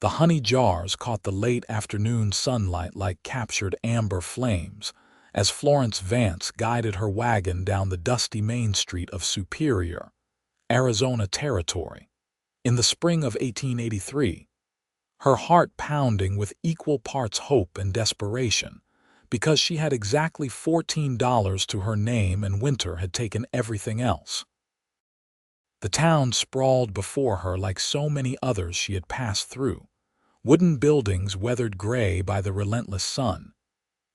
The honey jars caught the late afternoon sunlight like captured amber flames as Florence Vance guided her wagon down the dusty main street of Superior, Arizona Territory, in the spring of 1883, her heart pounding with equal parts hope and desperation, because she had exactly $14 to her name and winter had taken everything else. The town sprawled before her like so many others she had passed through, wooden buildings weathered gray by the relentless sun,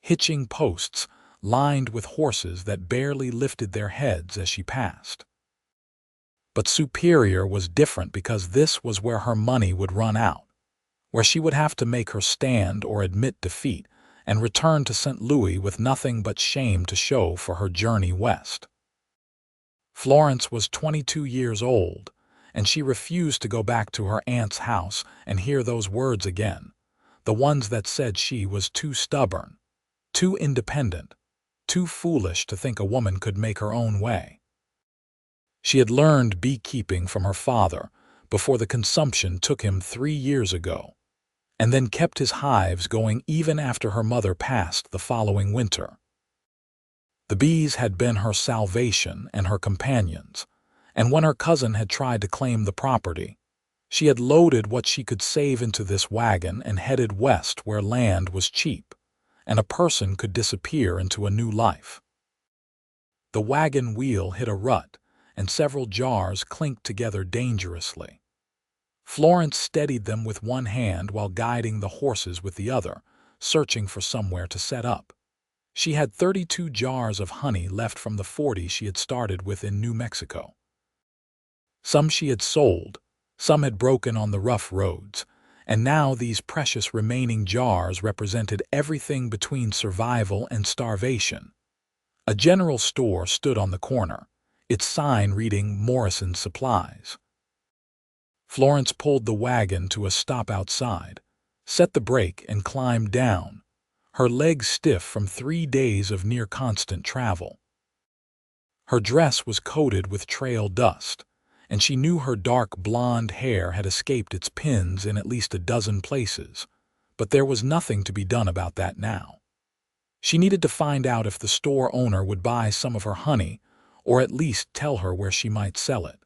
hitching posts lined with horses that barely lifted their heads as she passed. But Superior was different because this was where her money would run out, where she would have to make her stand or admit defeat and return to St. Louis with nothing but shame to show for her journey west. Florence was 22 years old, and she refused to go back to her aunt's house and hear those words again, the ones that said she was too stubborn, too independent, too foolish to think a woman could make her own way. She had learned beekeeping from her father before the consumption took him 3 years ago, and then kept his hives going even after her mother passed the following winter. The bees had been her salvation and her companions, and when her cousin had tried to claim the property, she had loaded what she could save into this wagon and headed west where land was cheap, and a person could disappear into a new life. The wagon wheel hit a rut, and several jars clinked together dangerously. Florence steadied them with one hand while guiding the horses with the other, searching for somewhere to set up. She had 32 jars of honey left from the 40 she had started with in New Mexico. Some she had sold, some had broken on the rough roads, and now these precious remaining jars represented everything between survival and starvation. A general store stood on the corner, its sign reading Morrison's Supplies. Florence pulled the wagon to a stop outside, set the brake and climbed down, her legs stiff from 3 days of near-constant travel. Her dress was coated with trail dust, and she knew her dark blonde hair had escaped its pins in at least a dozen places, but there was nothing to be done about that now. She needed to find out if the store owner would buy some of her honey, or at least tell her where she might sell it.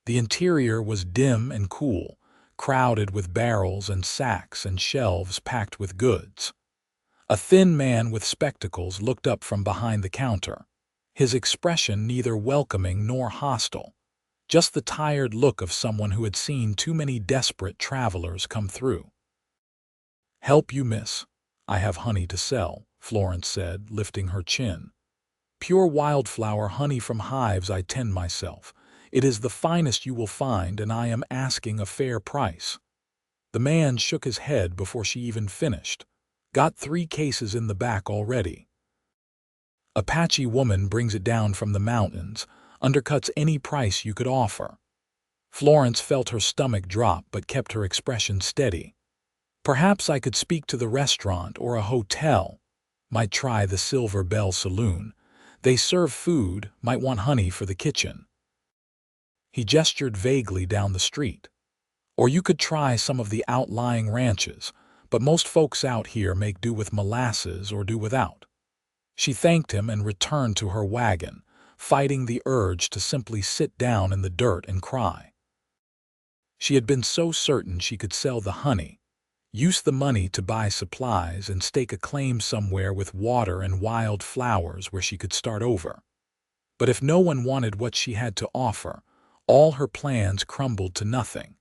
The interior was dim and cool, crowded with barrels and sacks and shelves packed with goods. A thin man with spectacles looked up from behind the counter, his expression neither welcoming nor hostile, just the tired look of someone who had seen too many desperate travelers come through. "Help you, miss. I have honey to sell," Florence said, lifting her chin. "Pure wildflower honey from hives I tend myself. It is the finest you will find, and I am asking a fair price." The man shook his head before she even finished. "Got 3 cases in the back already. Apache woman brings it down from the mountains, undercuts any price you could offer." Florence felt her stomach drop but kept her expression steady. "Perhaps I could speak to the restaurant or a hotel. Might try the Silver Bell Saloon. They serve food, might want honey for the kitchen." He gestured vaguely down the street. "Or you could try some of the outlying ranches, but most folks out here make do with molasses or do without." She thanked him and returned to her wagon, fighting the urge to simply sit down in the dirt and cry. She had been so certain she could sell the honey, use the money to buy supplies, and stake a claim somewhere with water and wild flowers where she could start over. But if no one wanted what she had to offer, all her plans crumbled to nothing.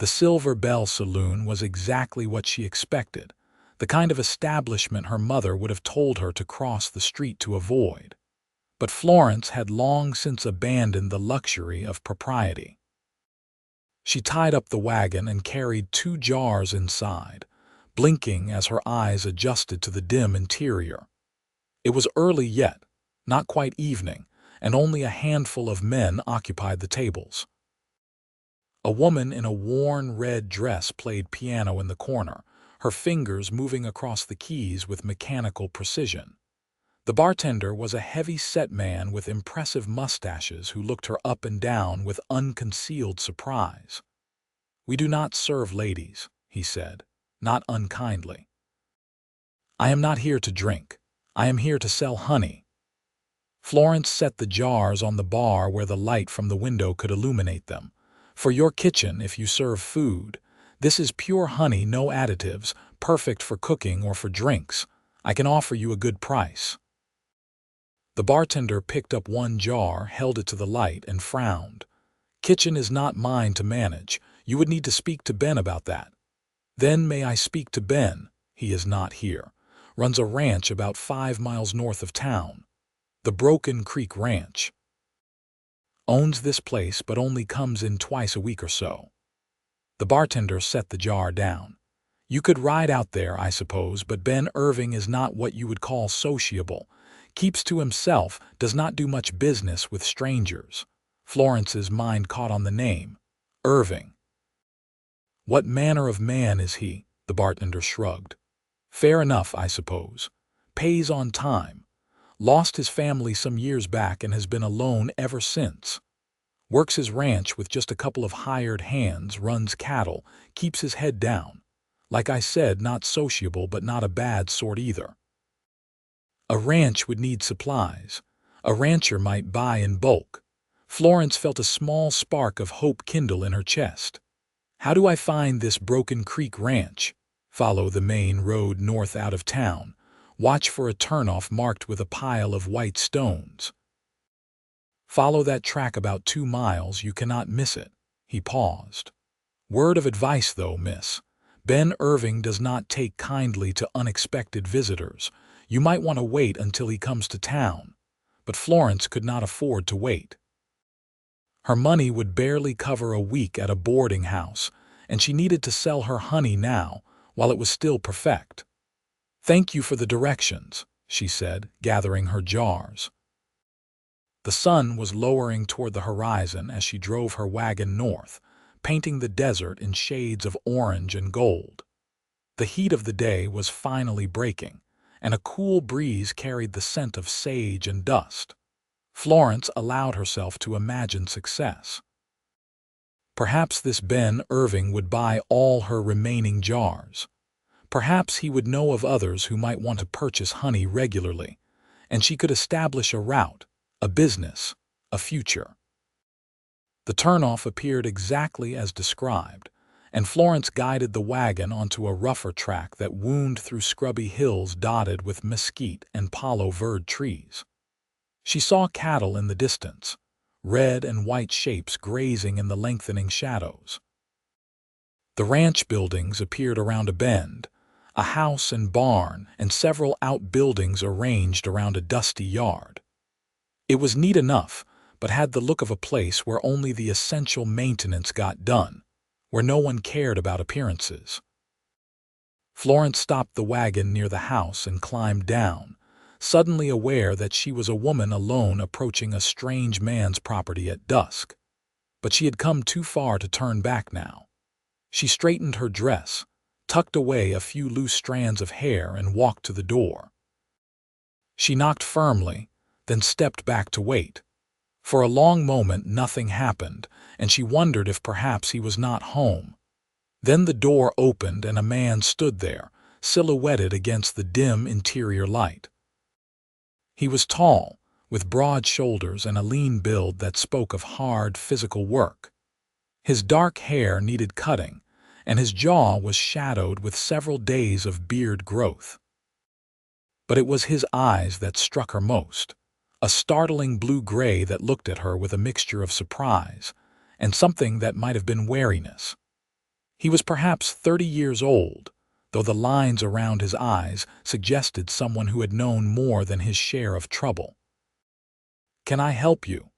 The Silver Bell Saloon was exactly what she expected, the kind of establishment her mother would have told her to cross the street to avoid. But Florence had long since abandoned the luxury of propriety. She tied up the wagon and carried 2 jars inside, blinking as her eyes adjusted to the dim interior. It was early yet, not quite evening, and only a handful of men occupied the tables. A woman in a worn red dress played piano in the corner, her fingers moving across the keys with mechanical precision. The bartender was a heavy-set man with impressive mustaches who looked her up and down with unconcealed surprise. "We do not serve ladies," he said, not unkindly. "I am not here to drink. I am here to sell honey." Florence set the jars on the bar where the light from the window could illuminate them. "For your kitchen, if you serve food. This is pure honey, no additives, perfect for cooking or for drinks. I can offer you a good price." The bartender picked up one jar, held it to the light, and frowned. "Kitchen is not mine to manage. You would need to speak to Ben about that." "Then may I speak to Ben?" "He is not here. Runs a ranch about 5 miles north of town. The Broken Creek Ranch. Owns this place but only comes in twice a week or so." The bartender set the jar down. "You could ride out there, I suppose, but Ben Irving is not what you would call sociable. Keeps to himself, does not do much business with strangers." Florence's mind caught on the name. Irving. "What manner of man is he?" The bartender shrugged. "Fair enough, I suppose. Pays on time. Lost his family some years back and has been alone ever since. Works his ranch with just a couple of hired hands, runs cattle, keeps his head down. Like I said, not sociable, but not a bad sort either. A ranch would need supplies. A rancher might buy in bulk." Florence felt a small spark of hope kindle in her chest. "How do I find this Broken Creek Ranch?" "Follow the main road north out of town. Watch for a turnoff marked with a pile of white stones. Follow that track about 2 miles, you cannot miss it." He paused. "Word of advice, though, miss. Ben Irving does not take kindly to unexpected visitors. You might want to wait until he comes to town." But Florence could not afford to wait. Her money would barely cover a week at a boarding house, and she needed to sell her honey now, while it was still perfect. "Thank you for the directions," she said, gathering her jars. The sun was lowering toward the horizon as she drove her wagon north, painting the desert in shades of orange and gold. The heat of the day was finally breaking, and a cool breeze carried the scent of sage and dust. Florence allowed herself to imagine success. Perhaps this Ben Irving would buy all her remaining jars. Perhaps he would know of others who might want to purchase honey regularly, and she could establish a route, a business, a future. The turnoff appeared exactly as described, and Florence guided the wagon onto a rougher track that wound through scrubby hills dotted with mesquite and palo verde trees. She saw cattle in the distance, red and white shapes grazing in the lengthening shadows. The ranch buildings appeared around a bend, a house and barn and several outbuildings arranged around a dusty yard. It was neat enough, but had the look of a place where only the essential maintenance got done, where no one cared about appearances. Florence stopped the wagon near the house and climbed down, suddenly aware that she was a woman alone approaching a strange man's property at dusk. But she had come too far to turn back now. She straightened her dress, tucked away a few loose strands of hair, and walked to the door. She knocked firmly, then stepped back to wait. For a long moment nothing happened, and she wondered if perhaps he was not home. Then the door opened and a man stood there, silhouetted against the dim interior light. He was tall, with broad shoulders and a lean build that spoke of hard physical work. His dark hair needed cutting, and his jaw was shadowed with several days of beard growth. But it was his eyes that struck her most, a startling blue-gray that looked at her with a mixture of surprise and something that might have been wariness. He was perhaps 30 years old, though the lines around his eyes suggested someone who had known more than his share of trouble. "Can I help you?"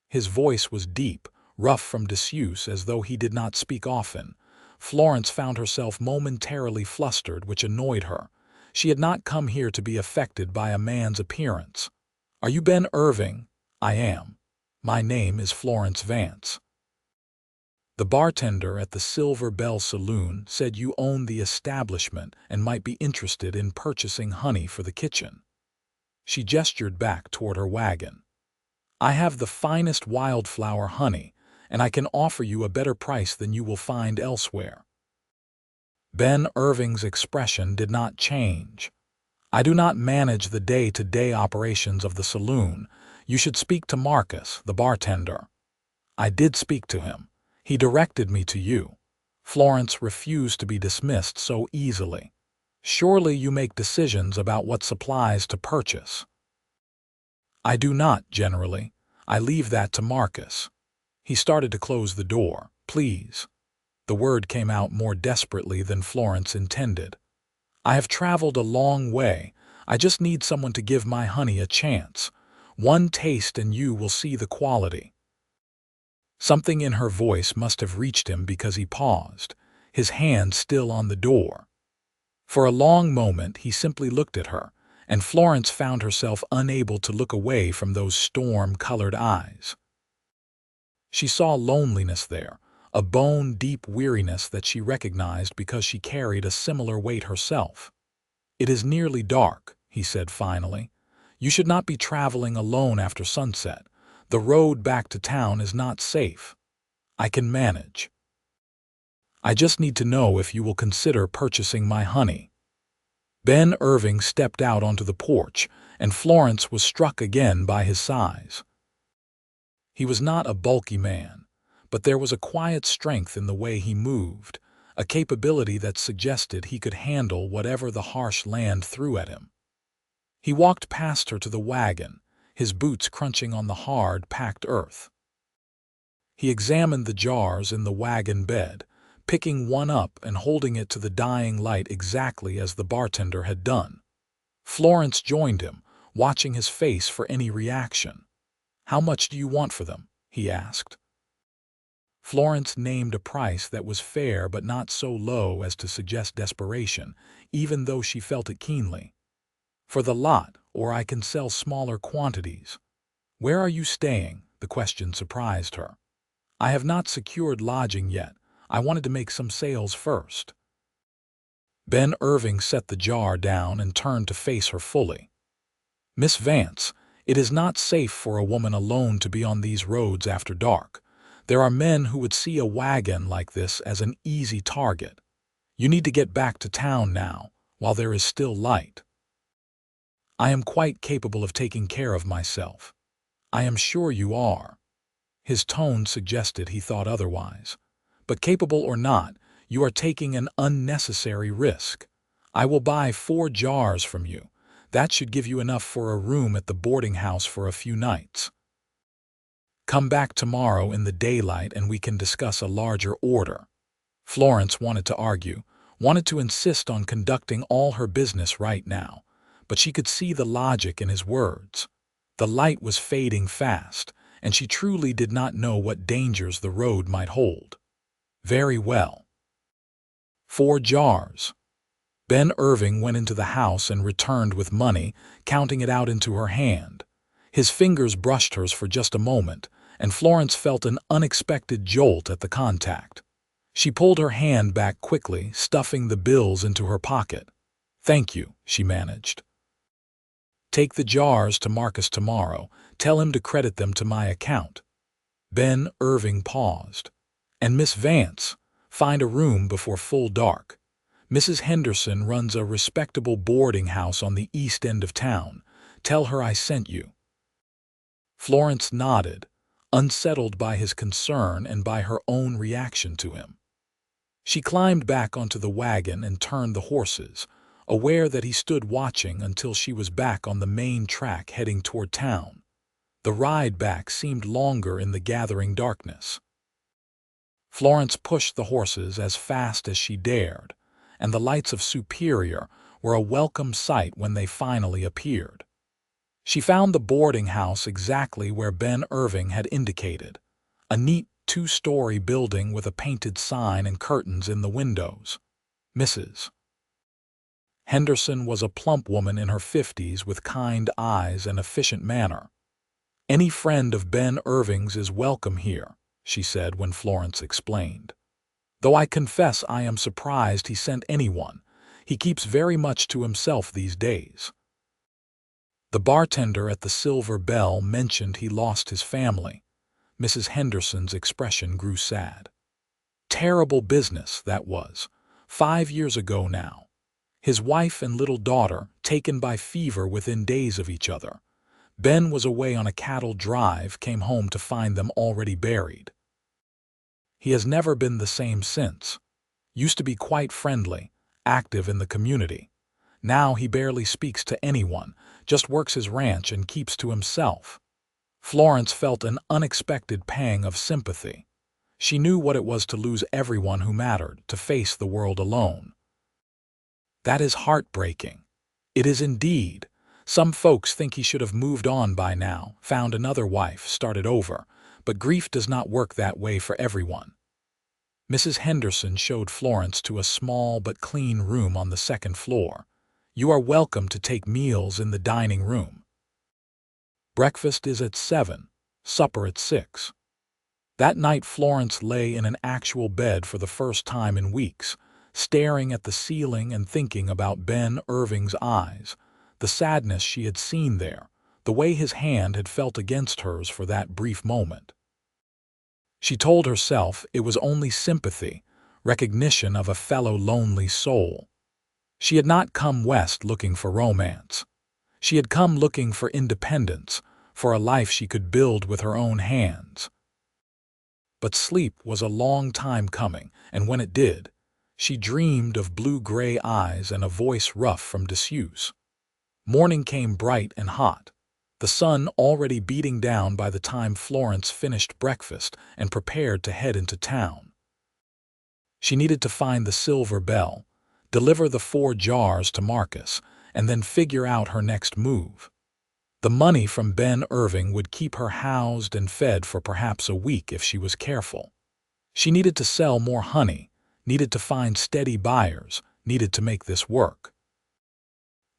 His voice was deep, rough from disuse, as though he did not speak often. Florence found herself momentarily flustered, which annoyed her. She had not come here to be affected by a man's appearance. "Are you Ben Irving?" "I am. My name is Florence Vance." The bartender at the Silver Bell Saloon said you own the establishment and might be interested in purchasing honey for the kitchen. She gestured back toward her wagon. "I have the finest wildflower honey, and I can offer you a better price than you will find elsewhere." Ben Irving's expression did not change. "I do not manage the day-to-day operations of the saloon. You should speak to Marcus, the bartender." "I did speak to him. He directed me to you." Florence refused to be dismissed so easily. "Surely you make decisions about what supplies to purchase." "I do not, generally. I leave that to Marcus." He started to close the door. "Please." The word came out more desperately than Florence intended. "I have traveled a long way. I just need someone to give my honey a chance. One taste and you will see the quality." Something in her voice must have reached him because he paused, his hand still on the door. For a long moment he simply looked at her, and Florence found herself unable to look away from those storm-colored eyes. She saw loneliness there, a bone-deep weariness that she recognized because she carried a similar weight herself. "It is nearly dark," he said finally. "You should not be traveling alone after sunset. The road back to town is not safe. I can manage. I just need to know if you will consider purchasing my honey." Ben Irving stepped out onto the porch, and Florence was struck again by his size. He was not a bulky man, but there was a quiet strength in the way he moved, a capability that suggested he could handle whatever the harsh land threw at him. He walked past her to the wagon, his boots crunching on the hard, packed earth. He examined the jars in the wagon bed, picking one up and holding it to the dying light exactly as the bartender had done. Florence joined him, watching his face for any reaction. "How much do you want for them?" he asked. Florence named a price that was fair but not so low as to suggest desperation, even though she felt it keenly. "For the lot, or I can sell smaller quantities." "Where are you staying?" The question surprised her. "I have not secured lodging yet. I wanted to make some sales first." Ben Irving set the jar down and turned to face her fully. "Miss Vance, it is not safe for a woman alone to be on these roads after dark. There are men who would see a wagon like this as an easy target. You need to get back to town now, while there is still light." "I am quite capable of taking care of myself." "I am sure you are." His tone suggested he thought otherwise. "But capable or not, you are taking an unnecessary risk. I will buy 4 jars from you. That should give you enough for a room at the boarding house for a few nights. Come back tomorrow in the daylight and we can discuss a larger order." Florence wanted to argue, wanted to insist on conducting all her business right now, but she could see the logic in his words. The light was fading fast, and she truly did not know what dangers the road might hold. "Very well. 4 jars." Ben Irving went into the house and returned with money, counting it out into her hand. His fingers brushed hers for just a moment, and Florence felt an unexpected jolt at the contact. She pulled her hand back quickly, stuffing the bills into her pocket. "Thank you," she managed. "Take the jars to Marcus tomorrow. Tell him to credit them to my account." Ben Irving paused. "And Miss Vance, find a room before full dark. Mrs. Henderson runs a respectable boarding house on the east end of town. Tell her I sent you." Florence nodded, unsettled by his concern and by her own reaction to him. She climbed back onto the wagon and turned the horses, aware that he stood watching until she was back on the main track heading toward town. The ride back seemed longer in the gathering darkness. Florence pushed the horses as fast as she dared, and the lights of Superior were a welcome sight when they finally appeared. She found the boarding house exactly where Ben Irving had indicated, a neat 2-story building with a painted sign and curtains in the windows. Mrs. Henderson was a plump woman in her 50s with kind eyes and efficient manner. "Any friend of Ben Irving's is welcome here," she said when Florence explained. "Though I confess I am surprised he sent anyone. He keeps very much to himself these days." The bartender at the Silver Bell mentioned he lost his family. Mrs. Henderson's expression grew sad. Terrible business, that was. 5 years ago now. His wife and little daughter taken by fever within days of each other. Ben was away on a cattle drive, came home to find them already buried. He has never been the same since. Used to be quite friendly, active in the community. Now he barely speaks to anyone, just works his ranch and keeps to himself. Florence felt an unexpected pang of sympathy. She knew what it was to lose everyone who mattered, to face the world alone. That is heartbreaking. It is indeed. Some folks think he should have moved on by now, found another wife, started over, but grief does not work that way for everyone. Mrs. Henderson showed Florence to a small but clean room on the second floor. You are welcome to take meals in the dining room. Breakfast is at 7, supper at 6. That night Florence lay in an actual bed for the first time in weeks, staring at the ceiling and thinking about Ben Irving's eyes, the sadness she had seen there, the way his hand had felt against hers for that brief moment. She told herself it was only sympathy, recognition of a fellow lonely soul. She had not come west looking for romance. She had come looking for independence, for a life she could build with her own hands. But sleep was a long time coming, and when it did, she dreamed of blue-gray eyes and a voice rough from disuse. Morning came bright and hot, the sun already beating down by the time Florence finished breakfast and prepared to head into town. She needed to find the silver bell, deliver the 4 jars to Marcus, and then figure out her next move. The money from Ben Irving would keep her housed and fed for perhaps a week if she was careful. She needed to sell more honey, needed to find steady buyers, needed to make this work.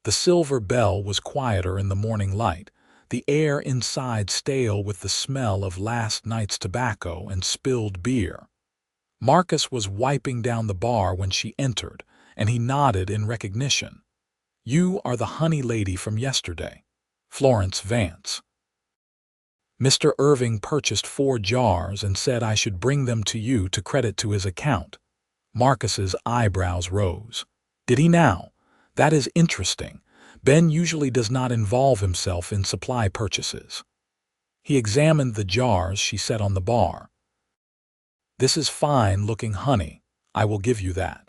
The silver bell was quieter in the morning light, the air inside stale with the smell of last night's tobacco and spilled beer. Marcus was wiping down the bar when she entered, and he nodded in recognition. You are the honey lady from yesterday, Florence Vance. Mr. Irving purchased 4 jars and said I should bring them to you to credit to his account. Marcus's eyebrows rose. Did he now? That is interesting. Ben usually does not involve himself in supply purchases. He examined the jars she set on the bar. This is fine-looking honey. I will give you that.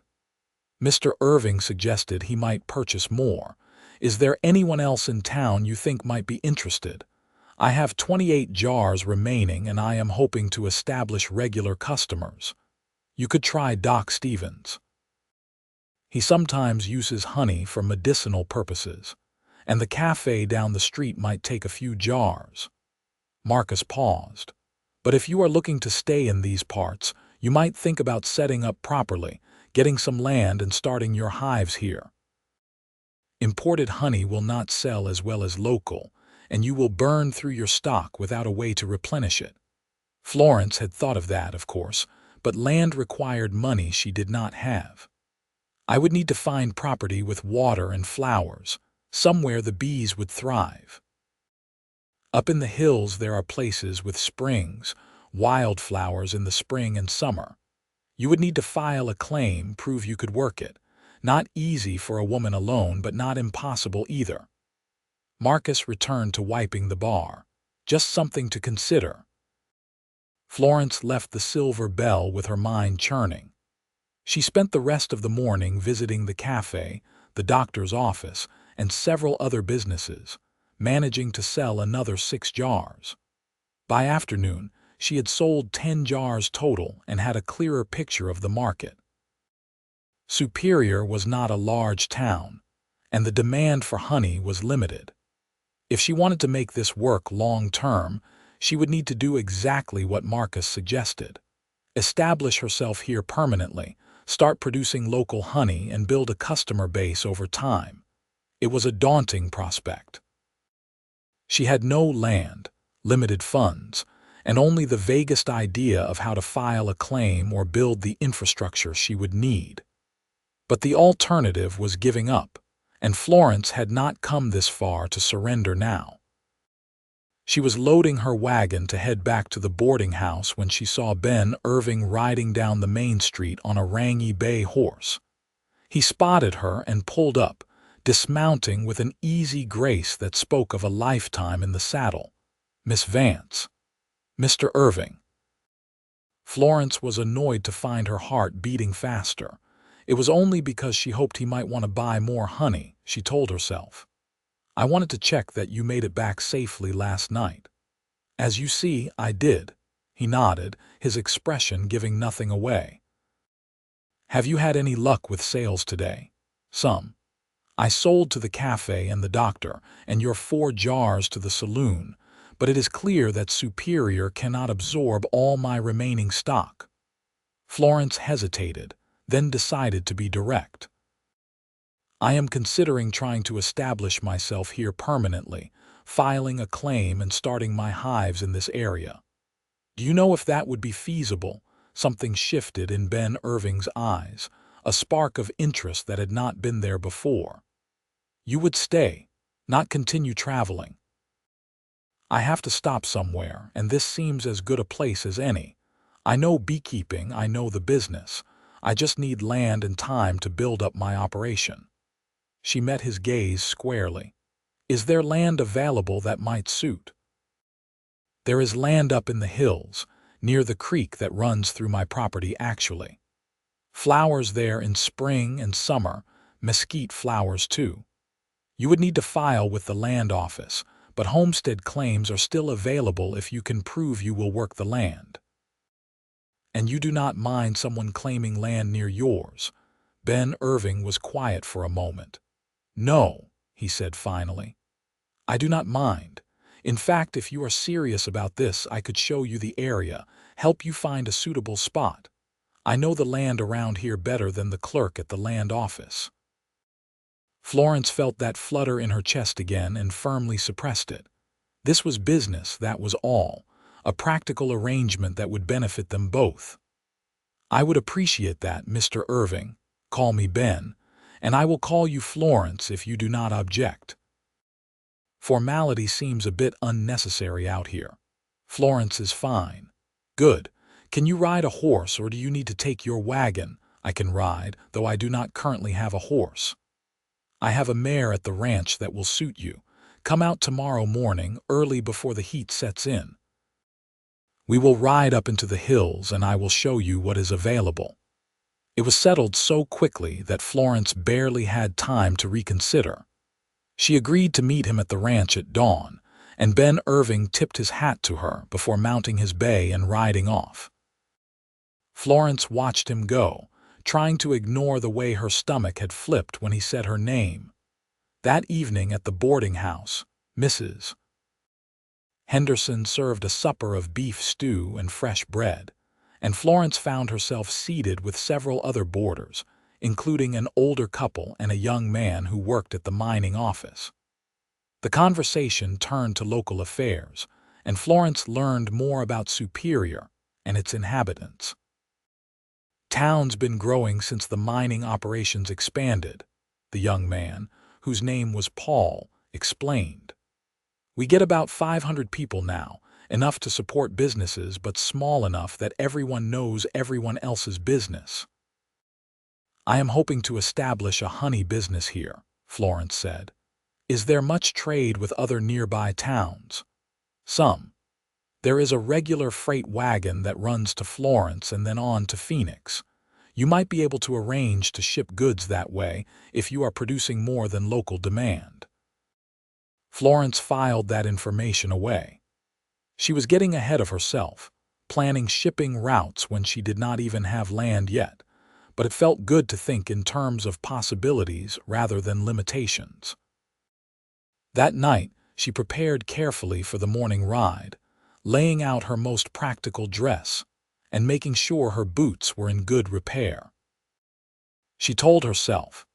Mr. Irving suggested he might purchase more. Is there anyone else in town you think might be interested? I have 28 jars remaining and I am hoping to establish regular customers. You could try Doc Stevens. He sometimes uses honey for medicinal purposes, and the cafe down the street might take a few jars. Marcus paused. But if you are looking to stay in these parts, you might think about setting up properly, getting some land and starting your hives here. Imported honey will not sell as well as local, and you will burn through your stock without a way to replenish it. Florence had thought of that, of course, but land required money she did not have. I would need to find property with water and flowers, somewhere the bees would thrive. Up in the hills there are places with springs, wildflowers in the spring and summer. You would need to file a claim, prove you could work it. Not easy for a woman alone, but not impossible either. Marcus returned to wiping the bar. Just something to consider. Florence left the silver bell with her mind churning. She spent the rest of the morning visiting the cafe, the doctor's office, and several other businesses, managing to sell another 6 jars. By afternoon, she had sold 10 jars total and had a clearer picture of the market. Superior was not a large town, and the demand for honey was limited. If she wanted to make this work long-term, she would need to do exactly what Marcus suggested. Establish herself here permanently, start producing local honey, and build a customer base over time. It was a daunting prospect. She had no land, limited funds, and only the vaguest idea of how to file a claim or build the infrastructure she would need. But the alternative was giving up, and Florence had not come this far to surrender now. She was loading her wagon to head back to the boarding house when she saw Ben Irving riding down the main street on a rangy bay horse. He spotted her and pulled up, dismounting with an easy grace that spoke of a lifetime in the saddle. "Miss Vance." "Mr. Irving." Florence was annoyed to find her heart beating faster. It was only because she hoped he might want to buy more honey, she told herself. "I wanted to check that you made it back safely last night." "As you see, I did." He nodded, his expression giving nothing away. "Have you had any luck with sales today?" "Some. I sold to the cafe and the doctor, and your 4 jars to the saloon, but it is clear that Superior cannot absorb all my remaining stock." Florence hesitated, then decided to be direct. "I am considering trying to establish myself here permanently, filing a claim and starting my hives in this area. Do you know if that would be feasible?" Something shifted in Ben Irving's eyes, a spark of interest that had not been there before. "You would stay, not continue traveling?" "I have to stop somewhere, and this seems as good a place as any. I know beekeeping, I know the business. I just need land and time to build up my operation." She met his gaze squarely. "Is there land available that might suit?" "There is land up in the hills, near the creek that runs through my property actually. Flowers there in spring and summer, mesquite flowers too. You would need to file with the land office, but homestead claims are still available if you can prove you will work the land." "And you do not mind someone claiming land near yours?" Ben Irving was quiet for a moment. "No," he said finally. "I do not mind. In fact, if you are serious about this, I could show you the area, help you find a suitable spot. I know the land around here better than the clerk at the land office." Florence felt that flutter in her chest again and firmly suppressed it. This was business, that was all, a practical arrangement that would benefit them both. "I would appreciate that, Mr. Irving. Call me Ben, and I will call you Florence if you do not object. Formality seems a bit unnecessary out here." "Florence is fine." "Good. Can you ride a horse, or do you need to take your wagon?" "I can ride, though I do not currently have a horse. I have a mare at the ranch that will suit you. Come out tomorrow morning, early before the heat sets in. We will ride up into the hills and I will show you what is available." It was settled so quickly that Florence barely had time to reconsider. She agreed to meet him at the ranch at dawn, and Ben Irving tipped his hat to her before mounting his bay and riding off. Florence watched him go, trying to ignore the way her stomach had flipped when he said her name. That evening at the boarding house, Mrs. Henderson served a supper of beef stew and fresh bread, and Florence found herself seated with several other boarders, including an older couple and a young man who worked at the mining office. The conversation turned to local affairs, and Florence learned more about Superior and its inhabitants. "Town's been growing since the mining operations expanded," the young man, whose name was Paul, explained. "We get about 500 people now, enough to support businesses but small enough that everyone knows everyone else's business." "I am hoping to establish a honey business here," Florence said. "Is there much trade with other nearby towns?" "Some. There is a regular freight wagon that runs to Florence and then on to Phoenix. You might be able to arrange to ship goods that way if you are producing more than local demand." Florence filed that information away. She was getting ahead of herself, planning shipping routes when she did not even have land yet, but it felt good to think in terms of possibilities rather than limitations. That night, she prepared carefully for the morning ride, laying out her most practical dress and making sure her boots were in good repair. She told herself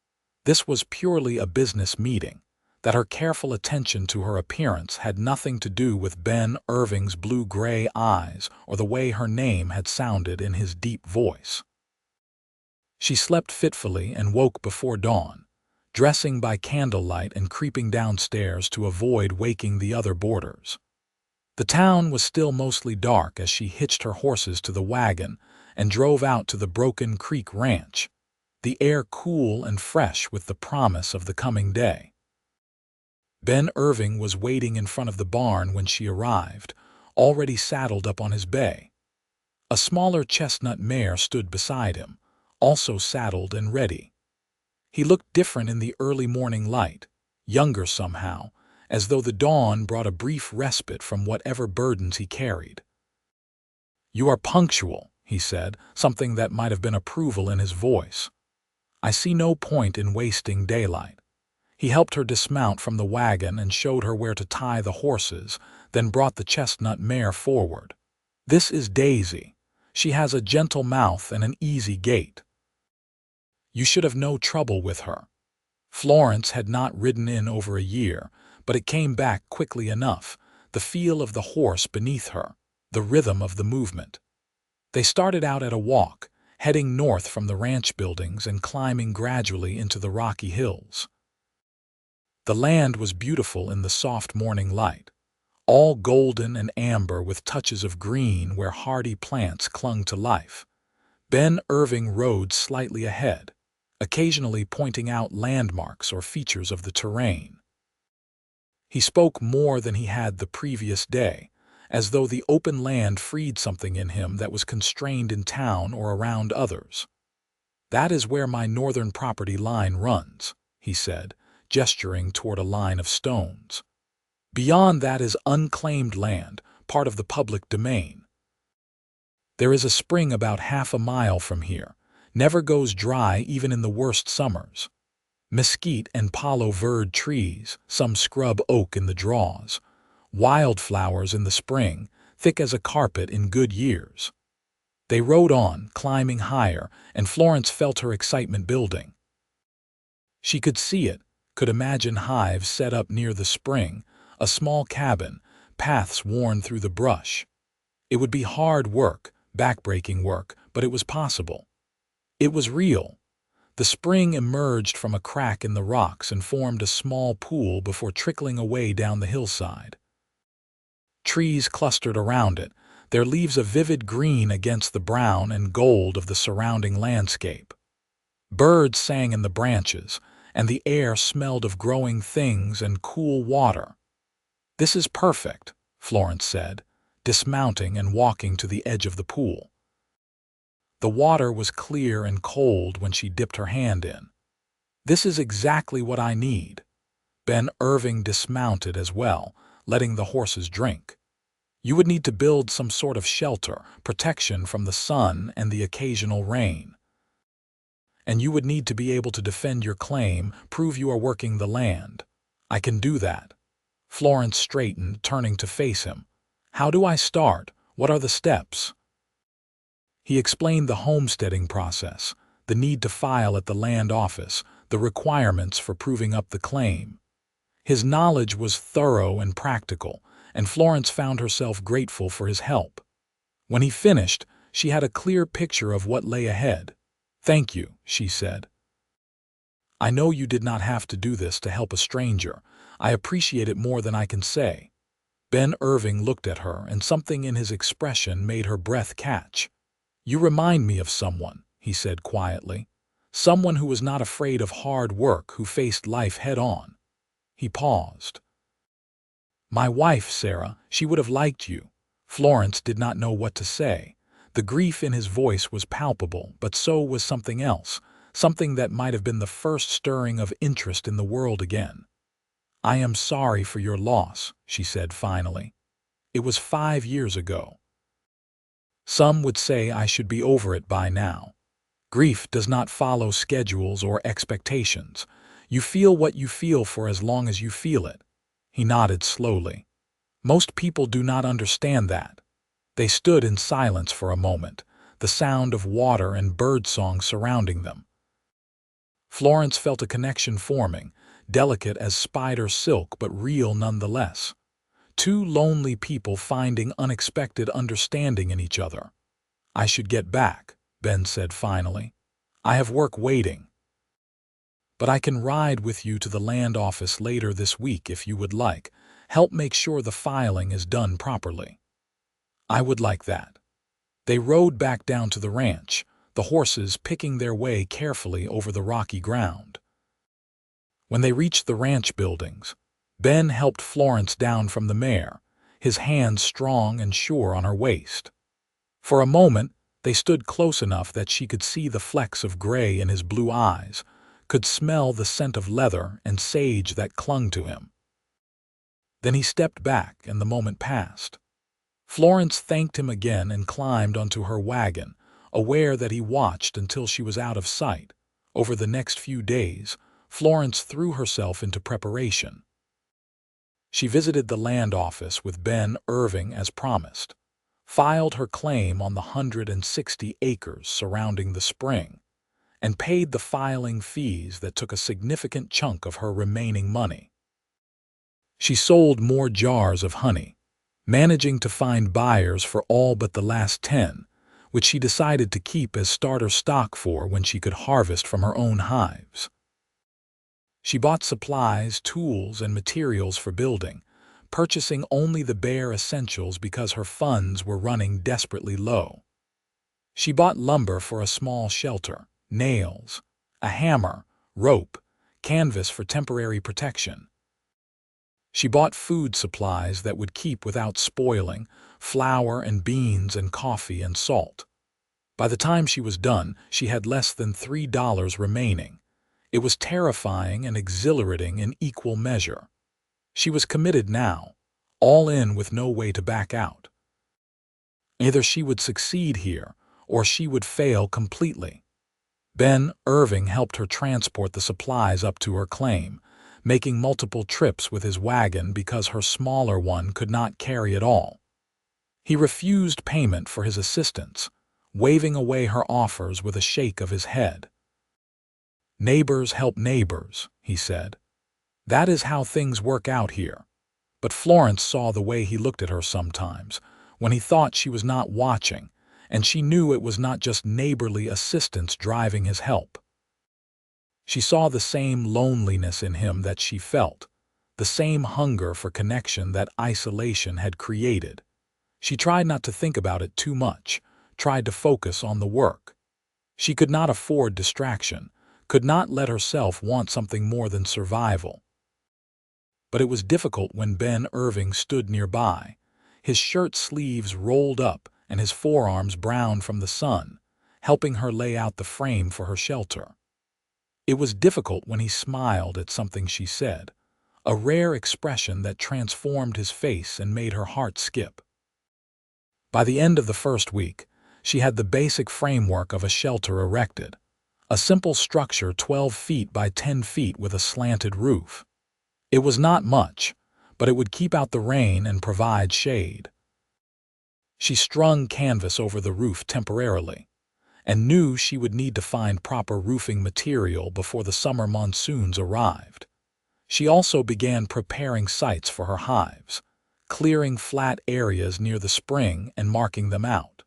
this was purely a business meeting, that her careful attention to her appearance had nothing to do with Ben Irving's blue-gray eyes or the way her name had sounded in his deep voice. She slept fitfully and woke before dawn, dressing by candlelight and creeping downstairs to avoid waking the other boarders. The town was still mostly dark as she hitched her horses to the wagon and drove out to the Broken Creek Ranch, the air cool and fresh with the promise of the coming day. Ben Irving was waiting in front of the barn when she arrived, already saddled up on his bay. A smaller chestnut mare stood beside him, also saddled and ready. He looked different in the early morning light, younger somehow, as though the dawn brought a brief respite from whatever burdens he carried. "You are punctual," he said, something that might have been approval in his voice. "I see no point in wasting daylight." He helped her dismount from the wagon and showed her where to tie the horses, then brought the chestnut mare forward. "This is Daisy. She has a gentle mouth and an easy gait. You should have no trouble with her." Florence had not ridden in over a year, but it came back quickly enough, the feel of the horse beneath her, the rhythm of the movement. They started out at a walk, heading north from the ranch buildings and climbing gradually into the rocky hills. The land was beautiful in the soft morning light, all golden and amber with touches of green where hardy plants clung to life. Ben Irving rode slightly ahead, occasionally pointing out landmarks or features of the terrain. He spoke more than he had the previous day, as though the open land freed something in him that was constrained in town or around others. "That is where my northern property line runs," he said, gesturing toward a line of stones. "Beyond that is unclaimed land, part of the public domain. There is a spring about half a mile from here, never goes dry even in the worst summers. Mesquite and palo verde trees, some scrub oak in the draws, wildflowers in the spring, thick as a carpet in good years." They rode on, climbing higher, and Florence felt her excitement building. She could see it, could imagine hives set up near the spring, a small cabin, paths worn through the brush. It would be hard work, backbreaking work, but it was possible. It was real. The spring emerged from a crack in the rocks and formed a small pool before trickling away down the hillside. Trees clustered around it, their leaves a vivid green against the brown and gold of the surrounding landscape. Birds sang in the branches, and the air smelled of growing things and cool water. "This is perfect," Florence said, dismounting and walking to the edge of the pool. The water was clear and cold when she dipped her hand in. "This is exactly what I need." Ben Irving dismounted as well, letting the horses drink. "You would need to build some sort of shelter, protection from the sun and the occasional rain. And you would need to be able to defend your claim, prove you are working the land. I can do that." Florence straightened, turning to face him. "How do I start? What are the steps?" He explained the homesteading process, the need to file at the land office, the requirements for proving up the claim. His knowledge was thorough and practical, and Florence found herself grateful for his help. When he finished, she had a clear picture of what lay ahead. "Thank you," she said. "I know you did not have to do this to help a stranger. I appreciate it more than I can say." Ben Irving looked at her, and something in his expression made her breath catch. "You remind me of someone," he said quietly. "Someone who was not afraid of hard work, who faced life head-on." He paused. "My wife, Sarah, she would have liked you." Florence did not know what to say. The grief in his voice was palpable, but so was something else, something that might have been the first stirring of interest in the world again. "I am sorry for your loss," she said finally. "It was 5 years ago. Some would say I should be over it by now. Grief does not follow schedules or expectations. You feel what you feel for as long as you feel it." He nodded slowly. "Most people do not understand that." They stood in silence for a moment, the sound of water and birdsong surrounding them. Florence felt a connection forming, delicate as spider silk but real nonetheless. Two lonely people finding unexpected understanding in each other. "I should get back," Ben said finally. "I have work waiting. But I can ride with you to the land office later this week if you would like. Help make sure the filing is done properly." "I would like that." They rode back down to the ranch, the horses picking their way carefully over the rocky ground. When they reached the ranch buildings, Ben helped Florence down from the mare, his hands strong and sure on her waist. For a moment, they stood close enough that she could see the flecks of gray in his blue eyes, could smell the scent of leather and sage that clung to him. Then he stepped back and the moment passed. Florence thanked him again and climbed onto her wagon, aware that he watched until she was out of sight. Over the next few days, Florence threw herself into preparation. She visited the land office with Ben Irving as promised, filed her claim on the 160 acres surrounding the spring, and paid the filing fees that took a significant chunk of her remaining money. She sold more jars of honey, managing to find buyers for all but the last 10, which she decided to keep as starter stock for when she could harvest from her own hives. She bought supplies, tools, and materials for building, purchasing only the bare essentials because her funds were running desperately low. She bought lumber for a small shelter, nails, a hammer, rope, canvas for temporary protection. She bought food supplies that would keep without spoiling, flour and beans and coffee and salt. By the time she was done, she had less than $3 remaining. It was terrifying and exhilarating in equal measure. She was committed now, all in with no way to back out. Either she would succeed here, or she would fail completely. Ben Irving helped her transport the supplies up to her claim, making multiple trips with his wagon because her smaller one could not carry it all. He refused payment for his assistance, waving away her offers with a shake of his head. "Neighbors help neighbors," he said. "That is how things work out here." But Florence saw the way he looked at her sometimes, when he thought she was not watching, and she knew it was not just neighborly assistance driving his help. She saw the same loneliness in him that she felt, the same hunger for connection that isolation had created. She tried not to think about it too much, tried to focus on the work. She could not afford distraction, could not let herself want something more than survival. But it was difficult when Ben Irving stood nearby, his shirt sleeves rolled up and his forearms brown from the sun, helping her lay out the frame for her shelter. It was difficult when he smiled at something she said, a rare expression that transformed his face and made her heart skip. By the end of the first week, she had the basic framework of a shelter erected, a simple structure 12 feet by 10 feet with a slanted roof. It was not much, but it would keep out the rain and provide shade. She strung canvas over the roof temporarily, and knew she would need to find proper roofing material before the summer monsoons arrived. She also began preparing sites for her hives, clearing flat areas near the spring and marking them out.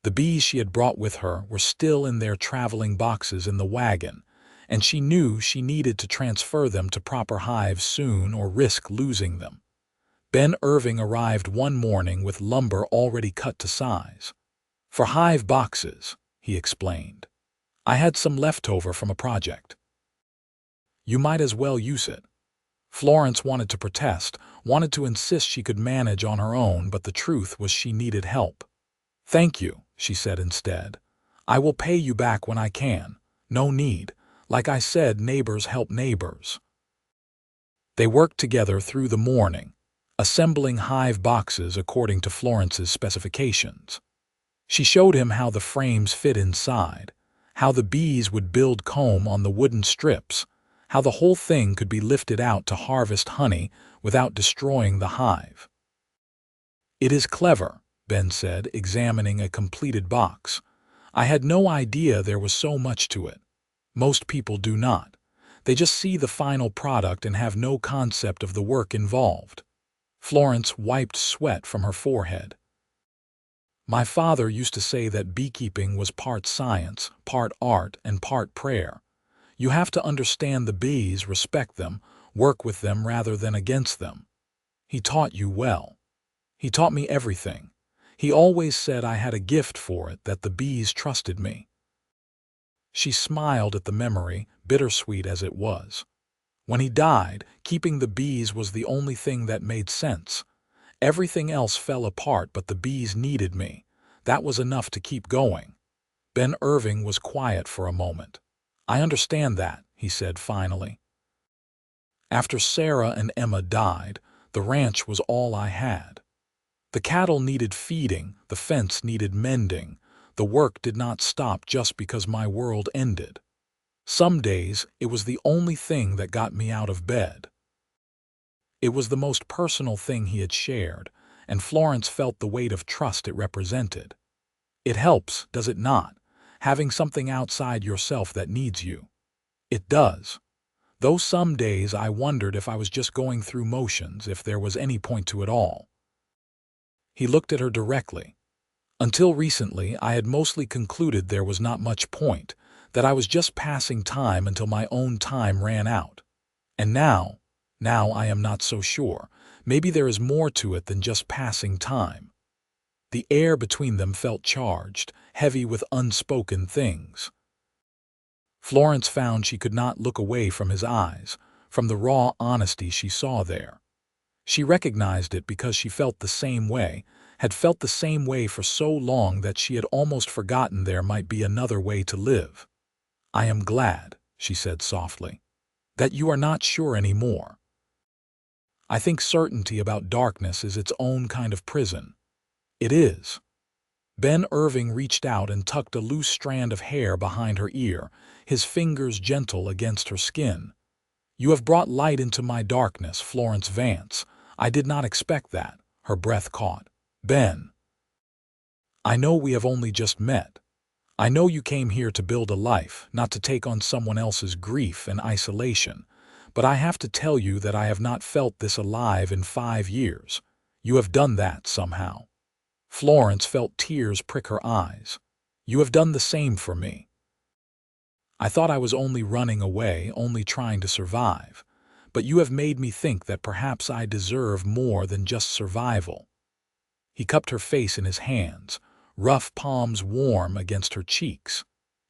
The bees she had brought with her were still in their traveling boxes in the wagon, and she knew she needed to transfer them to proper hives soon or risk losing them. Ben Irving arrived one morning with lumber already cut to size. "For hive boxes," he explained. "I had some leftover from a project." "You might as well use it." Florence wanted to protest, wanted to insist she could manage on her own, but the truth was she needed help. "Thank you," she said instead. "I will pay you back when I can. No need. Like I said, neighbors help neighbors." They worked together through the morning, assembling hive boxes according to Florence's specifications. She showed him how the frames fit inside, how the bees would build comb on the wooden strips, how the whole thing could be lifted out to harvest honey without destroying the hive. "It is clever," Ben said, examining a completed box. "I had no idea there was so much to it. Most people do not. They just see the final product and have no concept of the work involved." Florence wiped sweat from her forehead. "My father used to say that beekeeping was part science, part art, and part prayer. You have to understand the bees, respect them, work with them rather than against them. He taught you well. He taught me everything. He always said I had a gift for it, that the bees trusted me." She smiled at the memory, bittersweet as it was. When he died, keeping the bees was the only thing that made sense. Everything else fell apart, but the bees needed me. That was enough to keep going. Ben Irving was quiet for a moment. "I understand that," he said finally. "After Sarah and Emma died, the ranch was all I had. The cattle needed feeding, the fence needed mending. The work did not stop just because my world ended. Some days, it was the only thing that got me out of bed." It was the most personal thing he had shared, and Florence felt the weight of trust it represented. It helps, does it not, having something outside yourself that needs you? It does. Though some days I wondered if I was just going through motions, if there was any point to it all. He looked at her directly. "Until recently, I had mostly concluded there was not much point, that I was just passing time until my own time ran out. And now I am not so sure. Maybe there is more to it than just passing time." The air between them felt charged, heavy with unspoken things. Florence found she could not look away from his eyes, from the raw honesty she saw there. She recognized it because she felt the same way, had felt the same way for so long that she had almost forgotten there might be another way to live. "I am glad," she said softly, "that you are not sure anymore. I think certainty about darkness is its own kind of prison." "It is." Ben Irving reached out and tucked a loose strand of hair behind her ear, his fingers gentle against her skin. "You have brought light into my darkness, Florence Vance. I did not expect that." Her breath caught. "Ben, I know we have only just met. I know you came here to build a life, not to take on someone else's grief and isolation. But I have to tell you that I have not felt this alive in 5 years. You have done that somehow." Florence felt tears prick her eyes. "You have done the same for me. I thought I was only running away, only trying to survive. But you have made me think that perhaps I deserve more than just survival." He cupped her face in his hands, rough palms warm against her cheeks.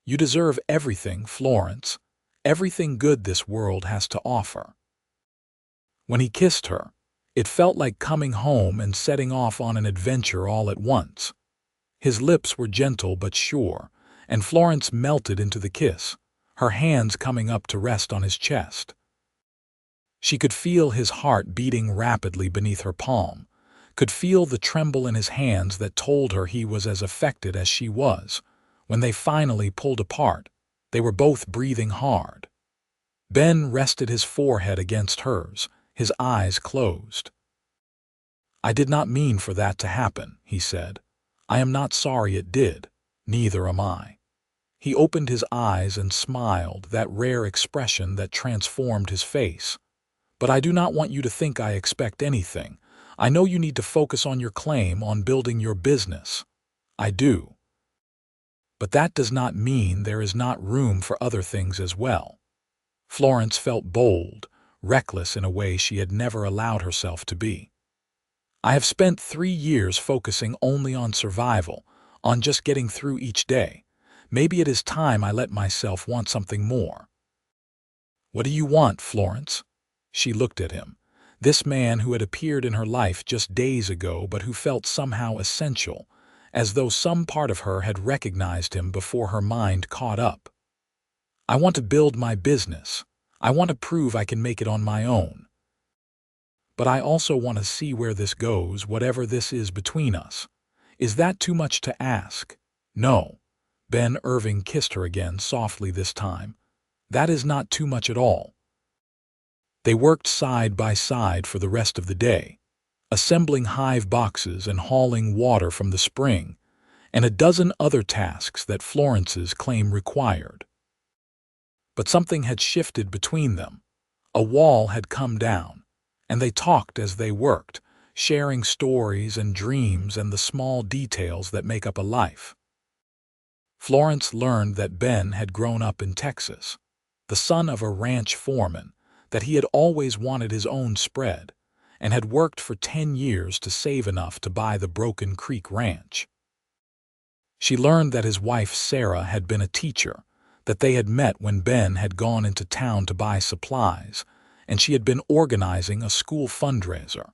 "You deserve everything, Florence. Everything good this world has to offer." When he kissed her, it felt like coming home and setting off on an adventure all at once. His lips were gentle but sure, and Florence melted into the kiss, her hands coming up to rest on his chest. She could feel his heart beating rapidly beneath her palm, could feel the tremble in his hands that told her he was as affected as she was. When they finally pulled apart, they were both breathing hard. Ben rested his forehead against hers, his eyes closed. "I did not mean for that to happen," he said. "I am not sorry it did. Neither am I." He opened his eyes and smiled, that rare expression that transformed his face. "But I do not want you to think I expect anything. I know you need to focus on your claim, on building your business. I do. But that does not mean there is not room for other things as well." Florence felt bold, reckless in a way she had never allowed herself to be. "I have spent 3 years focusing only on survival, on just getting through each day. Maybe it is time I let myself want something more." "What do you want, Florence?" She looked at him, this man who had appeared in her life just days ago but who felt somehow essential, as though some part of her had recognized him before her mind caught up. "I want to build my business. I want to prove I can make it on my own. But I also want to see where this goes, whatever this is between us. Is that too much to ask?" "No." Ben Irving kissed her again, softly this time. "That is not too much at all." They worked side by side for the rest of the day, assembling hive boxes and hauling water from the spring, and a dozen other tasks that Florence's claim required. But something had shifted between them. A wall had come down, and they talked as they worked, sharing stories and dreams and the small details that make up a life. Florence learned that Ben had grown up in Texas, the son of a ranch foreman, that he had always wanted his own spread, and had worked for 10 years to save enough to buy the Broken Creek Ranch. She learned that his wife Sarah had been a teacher, that they had met when Ben had gone into town to buy supplies, and she had been organizing a school fundraiser.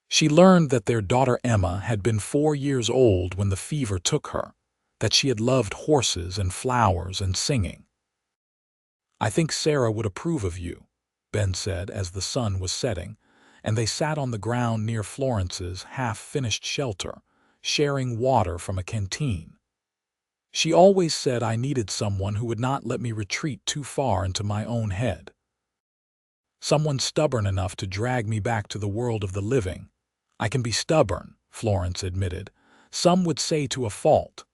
She learned that their daughter Emma had been 4 years old when the fever took her, that she had loved horses and flowers and singing. "I think Sarah would approve of you," Ben said as the sun was setting, and they sat on the ground near Florence's half-finished shelter, sharing water from a canteen. "She always said I needed someone who would not let me retreat too far into my own head. Someone stubborn enough to drag me back to the world of the living. I can be stubborn," Florence admitted. "Some would say to a fault.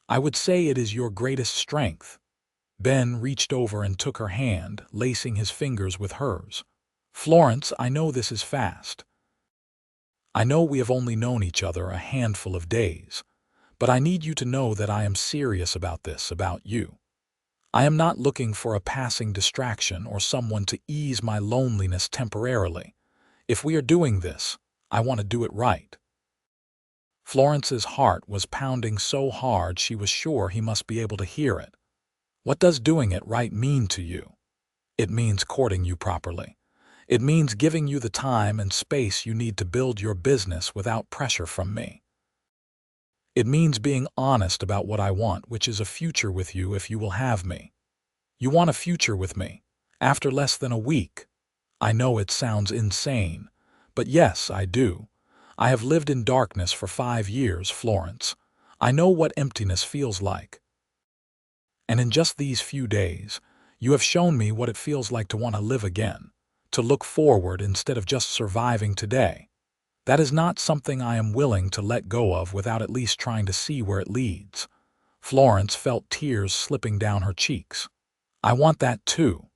I would say it is your greatest strength." Ben reached over and took her hand, lacing his fingers with hers. "Florence, I know this is fast. I know we have only known each other a handful of days, but I need you to know that I am serious about this, about you. I am not looking for a passing distraction or someone to ease my loneliness temporarily. If we are doing this, I want to do it right." Florence's heart was pounding so hard she was sure he must be able to hear it. "What does doing it right mean to you?" "It means courting you properly. It means giving you the time and space you need to build your business without pressure from me. It means being honest about what I want, which is a future with you if you will have me." "You want a future with me? After less than a week?" "I know it sounds insane, but yes, I do. I have lived in darkness for 5 years, Florence. I know what emptiness feels like. And in just these few days, you have shown me what it feels like to want to live again, to look forward instead of just surviving today. That is not something I am willing to let go of without at least trying to see where it leads." Florence felt tears slipping down her cheeks. "I want that too.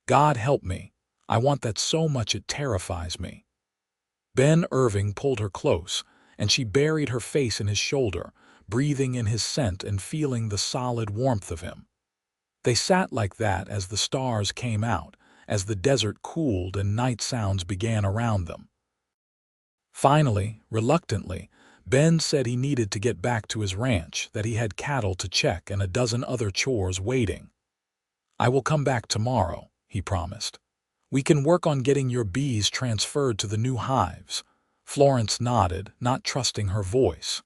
God help me. I want that so much it terrifies me." Ben Irving pulled her close, and she buried her face in his shoulder, breathing in his scent and feeling the solid warmth of him. They sat like that as the stars came out, as the desert cooled and night sounds began around them. Finally, reluctantly, Ben said he needed to get back to his ranch, that he had cattle to check and a dozen other chores waiting. "I will come back tomorrow," he promised. "We can work on getting your bees transferred to the new hives." Florence nodded, not trusting her voice.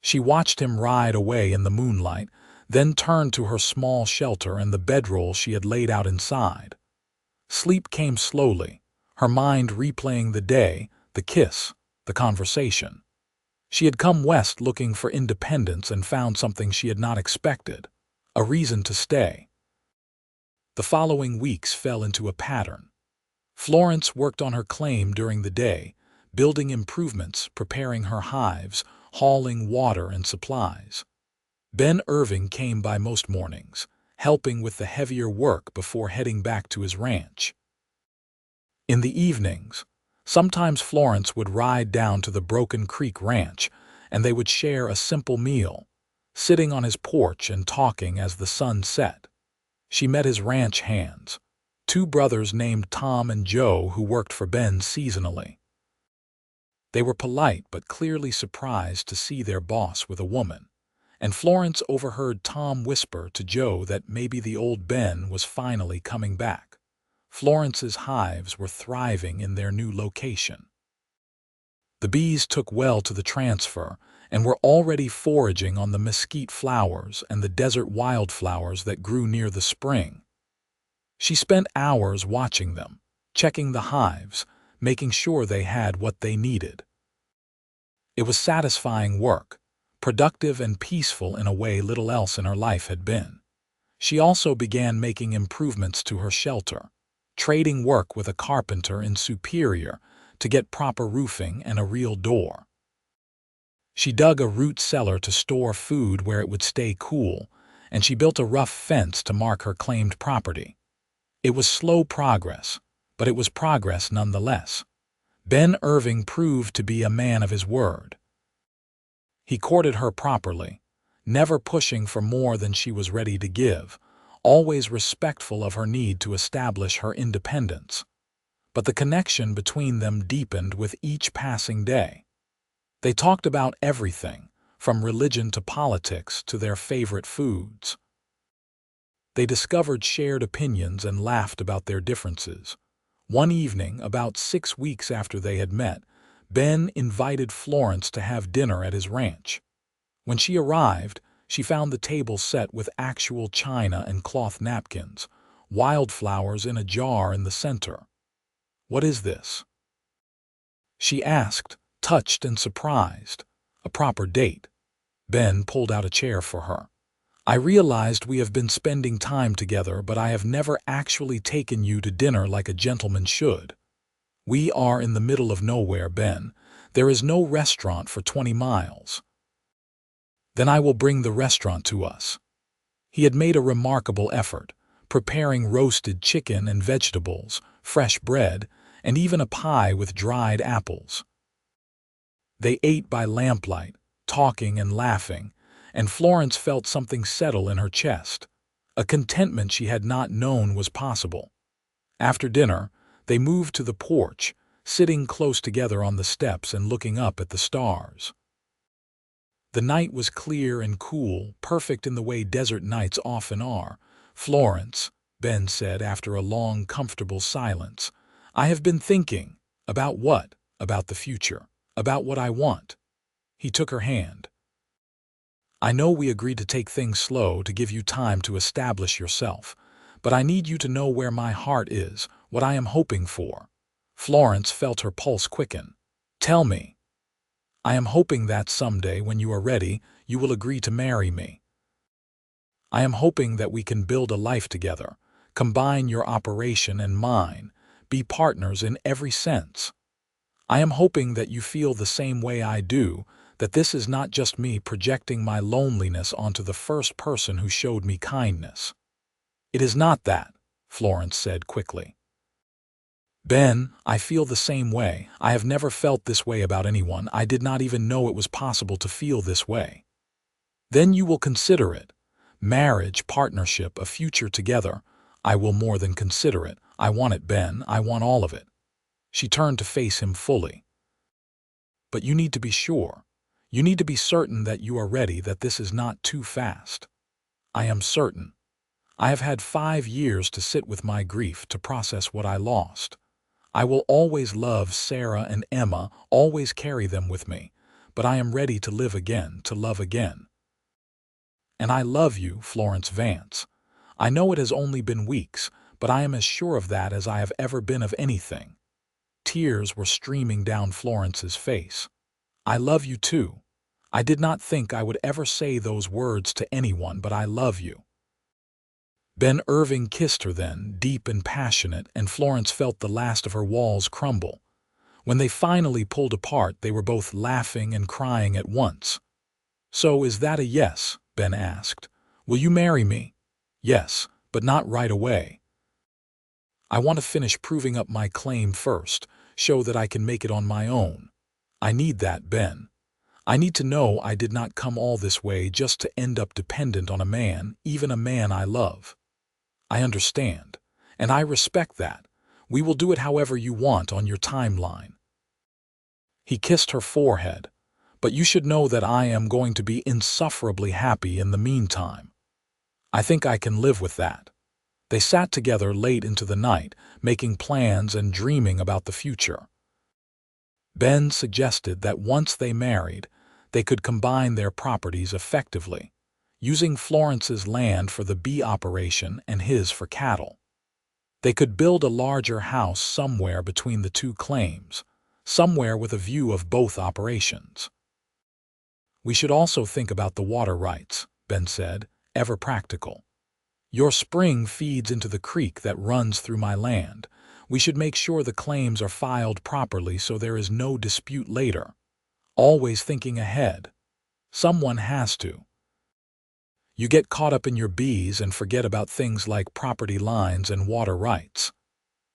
She watched him ride away in the moonlight, then turned to her small shelter and the bedroll she had laid out inside. Sleep came slowly, her mind replaying the day, the kiss, the conversation. She had come west looking for independence and found something she had not expected, a reason to stay. The following weeks fell into a pattern. Florence worked on her claim during the day, building improvements, preparing her hives, hauling water and supplies. Ben Irving came by most mornings, helping with the heavier work before heading back to his ranch. In the evenings, sometimes Florence would ride down to the Broken Creek Ranch, and they would share a simple meal, sitting on his porch and talking as the sun set. She met his ranch hands, 2 brothers named Tom and Joe who worked for Ben seasonally. They were polite but clearly surprised to see their boss with a woman, and Florence overheard Tom whisper to Joe that maybe the old Ben was finally coming back. Florence's hives were thriving in their new location. The bees took well to the transfer and were already foraging on the mesquite flowers and the desert wildflowers that grew near the spring. She spent hours watching them, checking the hives, making sure they had what they needed. It was satisfying work, productive and peaceful in a way little else in her life had been. She also began making improvements to her shelter, trading work with a carpenter in Superior to get proper roofing and a real door. She dug a root cellar to store food where it would stay cool, and she built a rough fence to mark her claimed property. It was slow progress, but it was progress nonetheless. Ben Irving proved to be a man of his word. He courted her properly, never pushing for more than she was ready to give, always respectful of her need to establish her independence. But the connection between them deepened with each passing day. They talked about everything, from religion to politics to their favorite foods. They discovered shared opinions and laughed about their differences. One evening, about 6 weeks after they had met, Ben invited Florence to have dinner at his ranch. When she arrived, she found the table set with actual china and cloth napkins, wildflowers in a jar in the center. "What is this?" she asked, touched and surprised. "A proper date." Ben pulled out a chair for her. "I realized we have been spending time together, but I have never actually taken you to dinner like a gentleman should. We are in the middle of nowhere, Ben. There is no restaurant for 20 miles. Then I will bring the restaurant to us." He had made a remarkable effort, preparing roasted chicken and vegetables, fresh bread, and even a pie with dried apples. They ate by lamplight, talking and laughing, and Florence felt something settle in her chest, a contentment she had not known was possible. After dinner, they moved to the porch, sitting close together on the steps and looking up at the stars. The night was clear and cool, perfect in the way desert nights often are. "Florence," Ben said after a long, comfortable silence, "I have been thinking." "About what?" "About the future. About what I want." He took her hand. "I know we agreed to take things slow to give you time to establish yourself, but I need you to know where my heart is, what I am hoping for." Florence felt her pulse quicken. "Tell me." "I am hoping that someday, when you are ready, you will agree to marry me. I am hoping that we can build a life together, combine your operation and mine, be partners in every sense. I am hoping that you feel the same way I do, that this is not just me projecting my loneliness onto the first person who showed me kindness." "It is not that," Florence said quickly. "Ben, I feel the same way. I have never felt this way about anyone. I did not even know it was possible to feel this way." "Then you will consider it. Marriage, partnership, a future together. I will more than consider it. I want it, Ben. I want all of it." She turned to face him fully. "But you need to be sure. You need to be certain that you are ready, that this is not too fast." "I am certain. I have had 5 years to sit with my grief, to process what I lost. I will always love Sarah and Emma, always carry them with me, but I am ready to live again, to love again. And I love you, Florence Vance. I know it has only been weeks, but I am as sure of that as I have ever been of anything." Tears were streaming down Florence's face. "I love you too. I did not think I would ever say those words to anyone, but I love you." Ben Irving kissed her then, deep and passionate, and Florence felt the last of her walls crumble. When they finally pulled apart, they were both laughing and crying at once. "So is that a yes?" Ben asked. "Will you marry me?" "Yes, but not right away. I want to finish proving up my claim first, show that I can make it on my own. I need that, Ben. I need to know I did not come all this way just to end up dependent on a man, even a man I love." "I understand, and I respect that. We will do it however you want on your timeline." He kissed her forehead. "But you should know that I am going to be insufferably happy in the meantime. I think I can live with that." They sat together late into the night, making plans and dreaming about the future. Ben suggested that once they married, they could combine their properties effectively, using Florence's land for the bee operation and his for cattle. They could build a larger house somewhere between the two claims, somewhere with a view of both operations. "We should also think about the water rights," Ben said, ever practical. "Your spring feeds into the creek that runs through my land. We should make sure the claims are filed properly so there is no dispute later. Always thinking ahead. Someone has to. You get caught up in your bees and forget about things like property lines and water rights.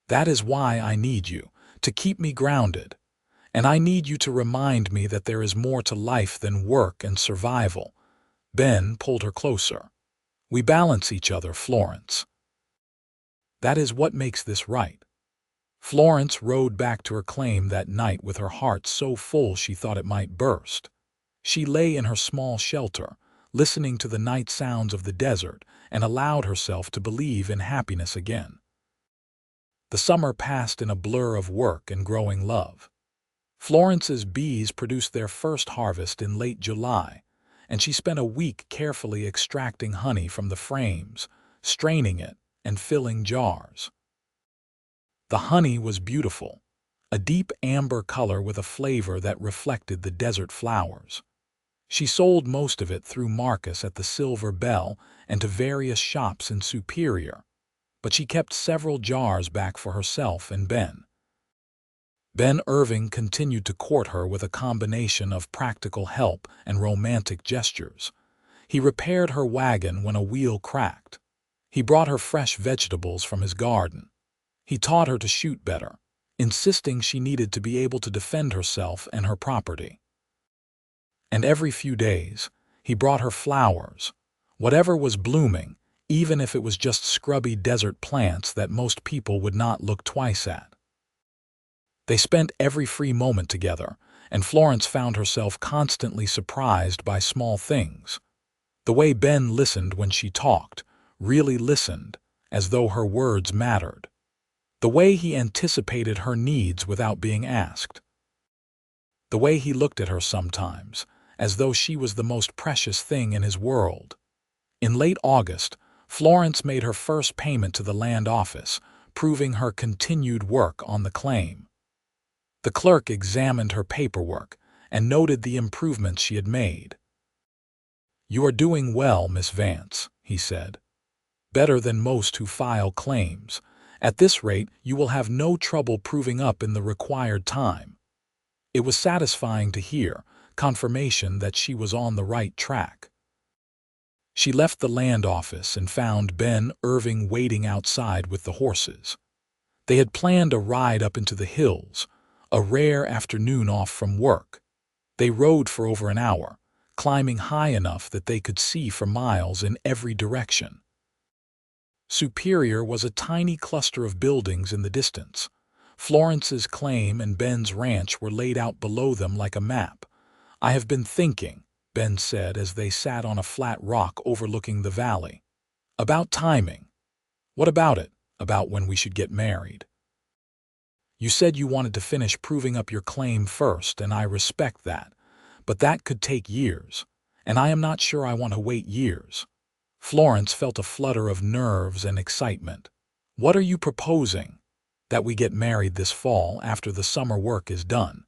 That is why I need you, to keep me grounded. And I need you to remind me that there is more to life than work and survival." Ben pulled her closer. We balance each other, Florence. That is what makes this right. Florence rode back to her claim that night with her heart so full she thought it might burst. She lay in her small shelter, listening to the night sounds of the desert, and allowed herself to believe in happiness again. The summer passed in a blur of work and growing love. Florence's bees produced their first harvest in late July, and she spent a week carefully extracting honey from the frames, straining it, and filling jars. The honey was beautiful, a deep amber color with a flavor that reflected the desert flowers. She sold most of it through Marcus at the Silver Bell and to various shops in Superior, but she kept several jars back for herself and Ben. Ben Irving continued to court her with a combination of practical help and romantic gestures. He repaired her wagon when a wheel cracked. He brought her fresh vegetables from his garden. He taught her to shoot better, insisting she needed to be able to defend herself and her property. And every few days, he brought her flowers, whatever was blooming, even if it was just scrubby desert plants that most people would not look twice at. They spent every free moment together, and Florence found herself constantly surprised by small things. The way Ben listened when she talked, really listened, as though her words mattered. The way he anticipated her needs without being asked. The way he looked at her sometimes, as though she was the most precious thing in his world. In late August, Florence made her first payment to the land office, proving her continued work on the claim. The clerk examined her paperwork and noted the improvements she had made. "You are doing well, Miss Vance," he said. "Better than most who file claims. At this rate, you will have no trouble proving up in the required time." It was satisfying to hear, confirmation that she was on the right track. She left the land office and found Ben Irving waiting outside with the horses. They had planned a ride up into the hills, a rare afternoon off from work. They rode for over an hour, climbing high enough that they could see for miles in every direction. Superior was a tiny cluster of buildings in the distance. Florence's claim and Ben's ranch were laid out below them like a map. "I have been thinking," Ben said as they sat on a flat rock overlooking the valley. "About timing." "What about it? About when we should get married?" "You said you wanted to finish proving up your claim first, and I respect that. But that could take years, and I am not sure I want to wait years." Florence felt a flutter of nerves and excitement. "What are you proposing?" "That we get married this fall after the summer work is done.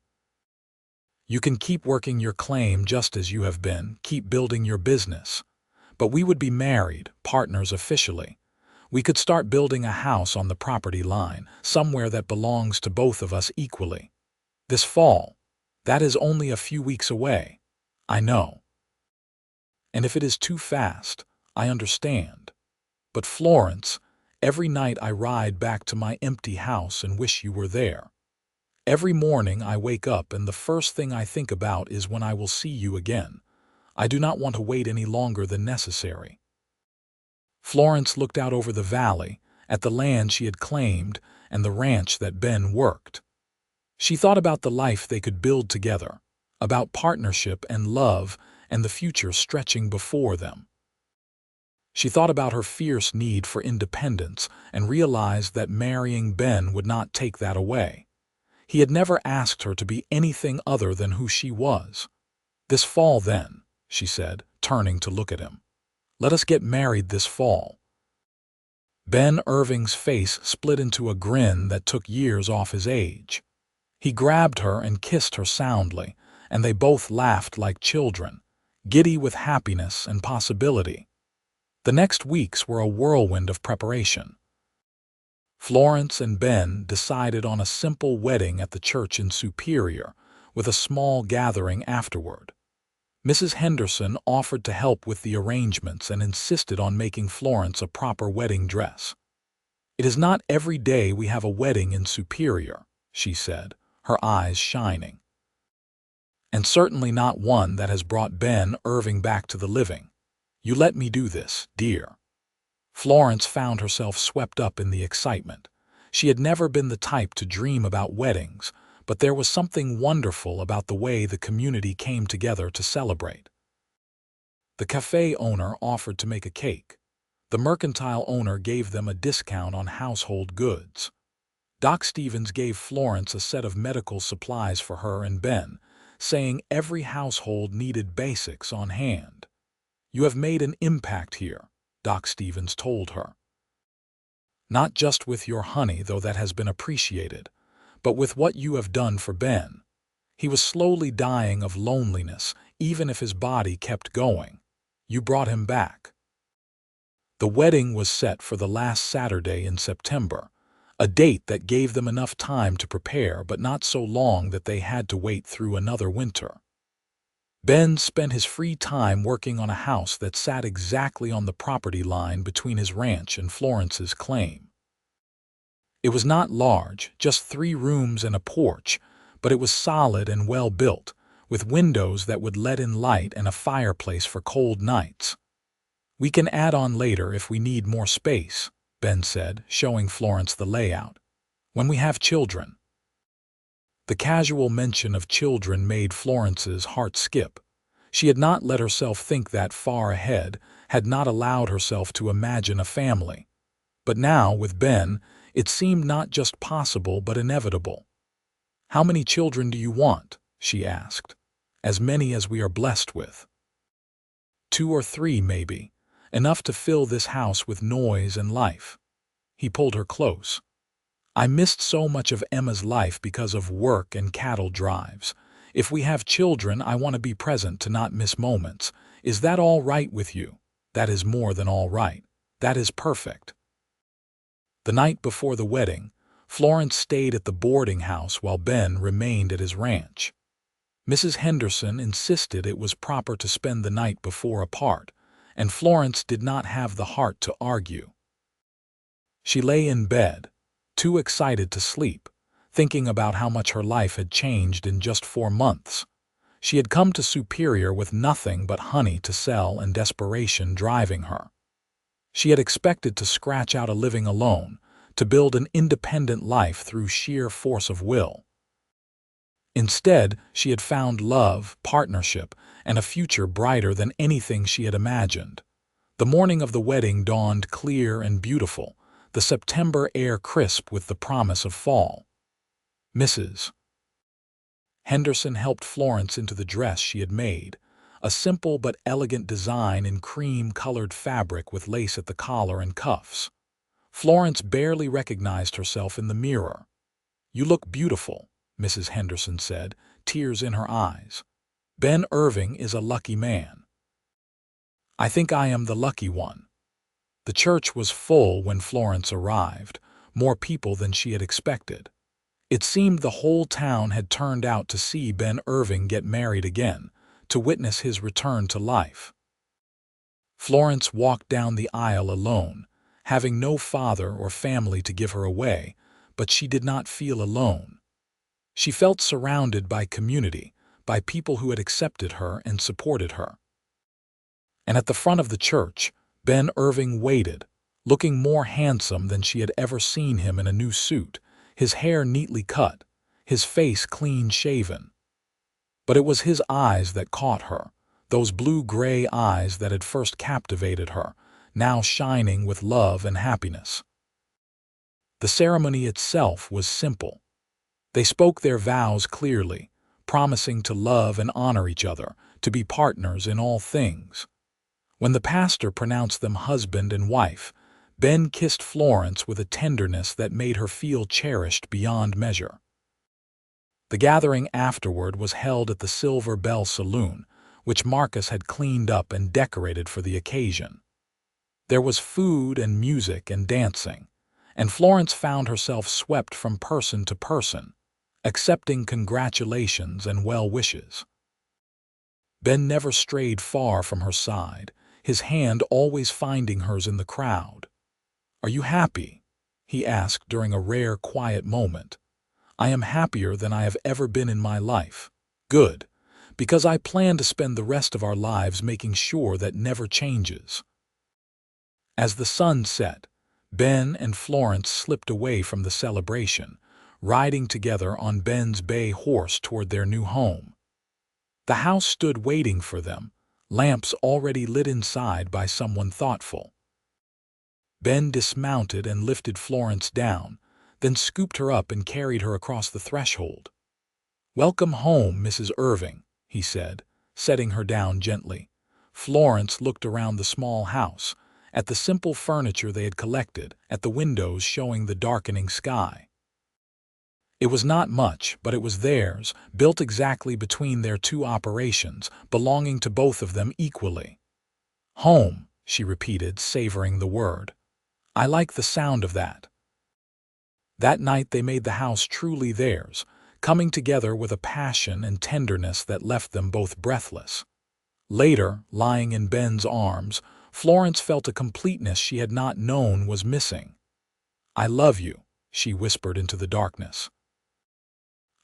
You can keep working your claim just as you have been, keep building your business. But we would be married, partners officially. We could start building a house on the property line, somewhere that belongs to both of us equally. This fall. That is only a few weeks away." "I know. And if it is too fast, I understand. But Florence, every night I ride back to my empty house and wish you were there. Every morning I wake up and the first thing I think about is when I will see you again. I do not want to wait any longer than necessary." Florence looked out over the valley, at the land she had claimed and the ranch that Ben worked. She thought about the life they could build together, about partnership and love and the future stretching before them. She thought about her fierce need for independence and realized that marrying Ben would not take that away. He had never asked her to be anything other than who she was. "This fall, then," she said, turning to look at him. "Let us get married this fall." Ben Irving's face split into a grin that took years off his age. He grabbed her and kissed her soundly, and they both laughed like children, giddy with happiness and possibility. The next weeks were a whirlwind of preparation. Florence and Ben decided on a simple wedding at the church in Superior, with a small gathering afterward. Mrs. Henderson offered to help with the arrangements and insisted on making Florence a proper wedding dress. "It is not every day we have a wedding in Superior," she said, her eyes shining. "And certainly not one that has brought Ben Irving back to the living. You let me do this, dear." Florence found herself swept up in the excitement. She had never been the type to dream about weddings, but there was something wonderful about the way the community came together to celebrate. The cafe owner offered to make a cake. The mercantile owner gave them a discount on household goods. Doc Stevens gave Florence a set of medical supplies for her and Ben, saying every household needed basics on hand. "You have made an impact here," Doc Stevens told her. "Not just with your honey, though that has been appreciated, but with what you have done for Ben. He was slowly dying of loneliness, even if his body kept going. You brought him back." The wedding was set for the last Saturday in September, a date that gave them enough time to prepare, but not so long that they had to wait through another winter. Ben spent his free time working on a house that sat exactly on the property line between his ranch and Florence's claim. It was not large, just 3 rooms and a porch, but it was solid and well built, with windows that would let in light and a fireplace for cold nights. "We can add on later if we need more space," Ben said, showing Florence the layout. "When we have children." The casual mention of children made Florence's heart skip. She had not let herself think that far ahead, had not allowed herself to imagine a family. But now, with Ben, it seemed not just possible but inevitable. "How many children do you want?" she asked. "As many as we are blessed with." 2 or 3, maybe, enough to fill this house with noise and life." He pulled her close. "I missed so much of Emma's life because of work and cattle drives. If we have children, I want to be present to not miss moments. Is that all right with you?" "That is more than all right. That is perfect." The night before the wedding, Florence stayed at the boarding house while Ben remained at his ranch. Mrs. Henderson insisted it was proper to spend the night before apart, and Florence did not have the heart to argue. She lay in bed, too excited to sleep, thinking about how much her life had changed in just 4 months. She had come to Superior with nothing but honey to sell and desperation driving her. She had expected to scratch out a living alone, to build an independent life through sheer force of will. Instead, she had found love, partnership, and a future brighter than anything she had imagined. The morning of the wedding dawned clear and beautiful, the September air crisp with the promise of fall. Mrs. Henderson helped Florence into the dress she had made, a simple but elegant design in cream-colored fabric with lace at the collar and cuffs. Florence barely recognized herself in the mirror. "You look beautiful," Mrs. Henderson said, tears in her eyes. "Ben Irving is a lucky man." "I think I am the lucky one." The church was full when Florence arrived, more people than she had expected. It seemed the whole town had turned out to see Ben Irving get married again, to witness his return to life. Florence walked down the aisle alone, having no father or family to give her away, but she did not feel alone. She felt surrounded by community, by people who had accepted her and supported her. And at the front of the church, Ben Irving waited, looking more handsome than she had ever seen him in a new suit, his hair neatly cut, his face clean-shaven. But it was his eyes that caught her, those blue-gray eyes that had first captivated her, now shining with love and happiness. The ceremony itself was simple. They spoke their vows clearly, promising to love and honor each other, to be partners in all things. When the pastor pronounced them husband and wife, Ben kissed Florence with a tenderness that made her feel cherished beyond measure. The gathering afterward was held at the Silver Bell Saloon, which Marcus had cleaned up and decorated for the occasion. There was food and music and dancing, and Florence found herself swept from person to person, accepting congratulations and well wishes. Ben never strayed far from her side, his hand always finding hers in the crowd. "Are you happy?" he asked during a rare quiet moment. "I am happier than I have ever been in my life." "Good." Because I plan to spend the rest of our lives making sure that never changes. As the sun set, Ben and Florence slipped away from the celebration, riding together on Ben's bay horse toward their new home. The house stood waiting for them, lamps already lit inside by someone thoughtful. Ben dismounted and lifted Florence down, then scooped her up and carried her across the threshold. "Welcome home, Mrs. Irving," he said, setting her down gently. Florence looked around the small house, at the simple furniture they had collected, at the windows showing the darkening sky. It was not much, but it was theirs, built exactly between their two operations, belonging to both of them equally. "Home," she repeated, savoring the word. "I like the sound of that." That night they made the house truly theirs, coming together with a passion and tenderness that left them both breathless. Later, lying in Ben's arms, Florence felt a completeness she had not known was missing. "I love you," she whispered into the darkness.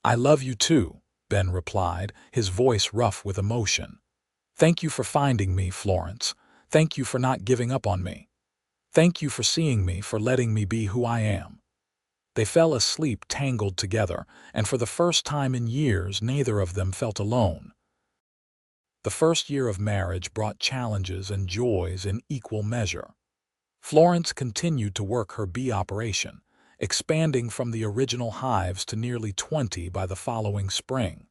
"I love you too," Ben replied, his voice rough with emotion. "Thank you for finding me, Florence. Thank you for not giving up on me. Thank you for seeing me, for letting me be who I am." They fell asleep tangled together, and for the first time in years neither of them felt alone. The first year of marriage brought challenges and joys in equal measure. Florence continued to work her bee operation, expanding from the original hives to nearly 20 by the following spring.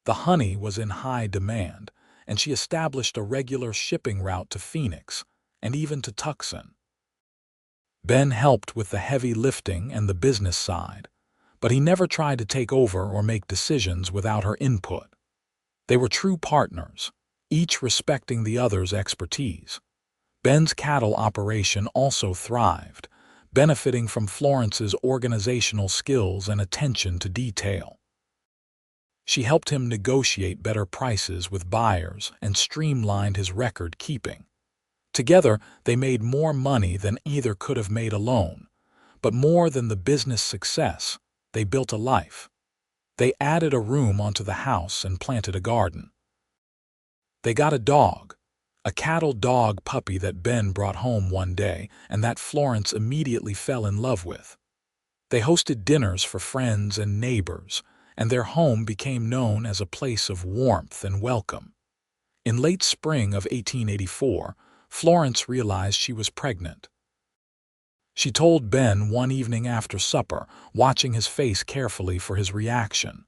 The honey was in high demand, and she established a regular shipping route to Phoenix and even to Tucson. Ben helped with the heavy lifting and the business side, but he never tried to take over or make decisions without her input. They were true partners, each respecting the other's expertise. Ben's cattle operation also thrived, benefiting from Florence's organizational skills and attention to detail. She helped him negotiate better prices with buyers and streamlined his record keeping. Together, they made more money than either could have made alone, but more than the business success, they built a life. They added a room onto the house and planted a garden. They got a dog, a cattle dog puppy that Ben brought home one day and that Florence immediately fell in love with. They hosted dinners for friends and neighbors, and their home became known as a place of warmth and welcome. In late spring of 1884, Florence realized she was pregnant. She told Ben one evening after supper, watching his face carefully for his reaction.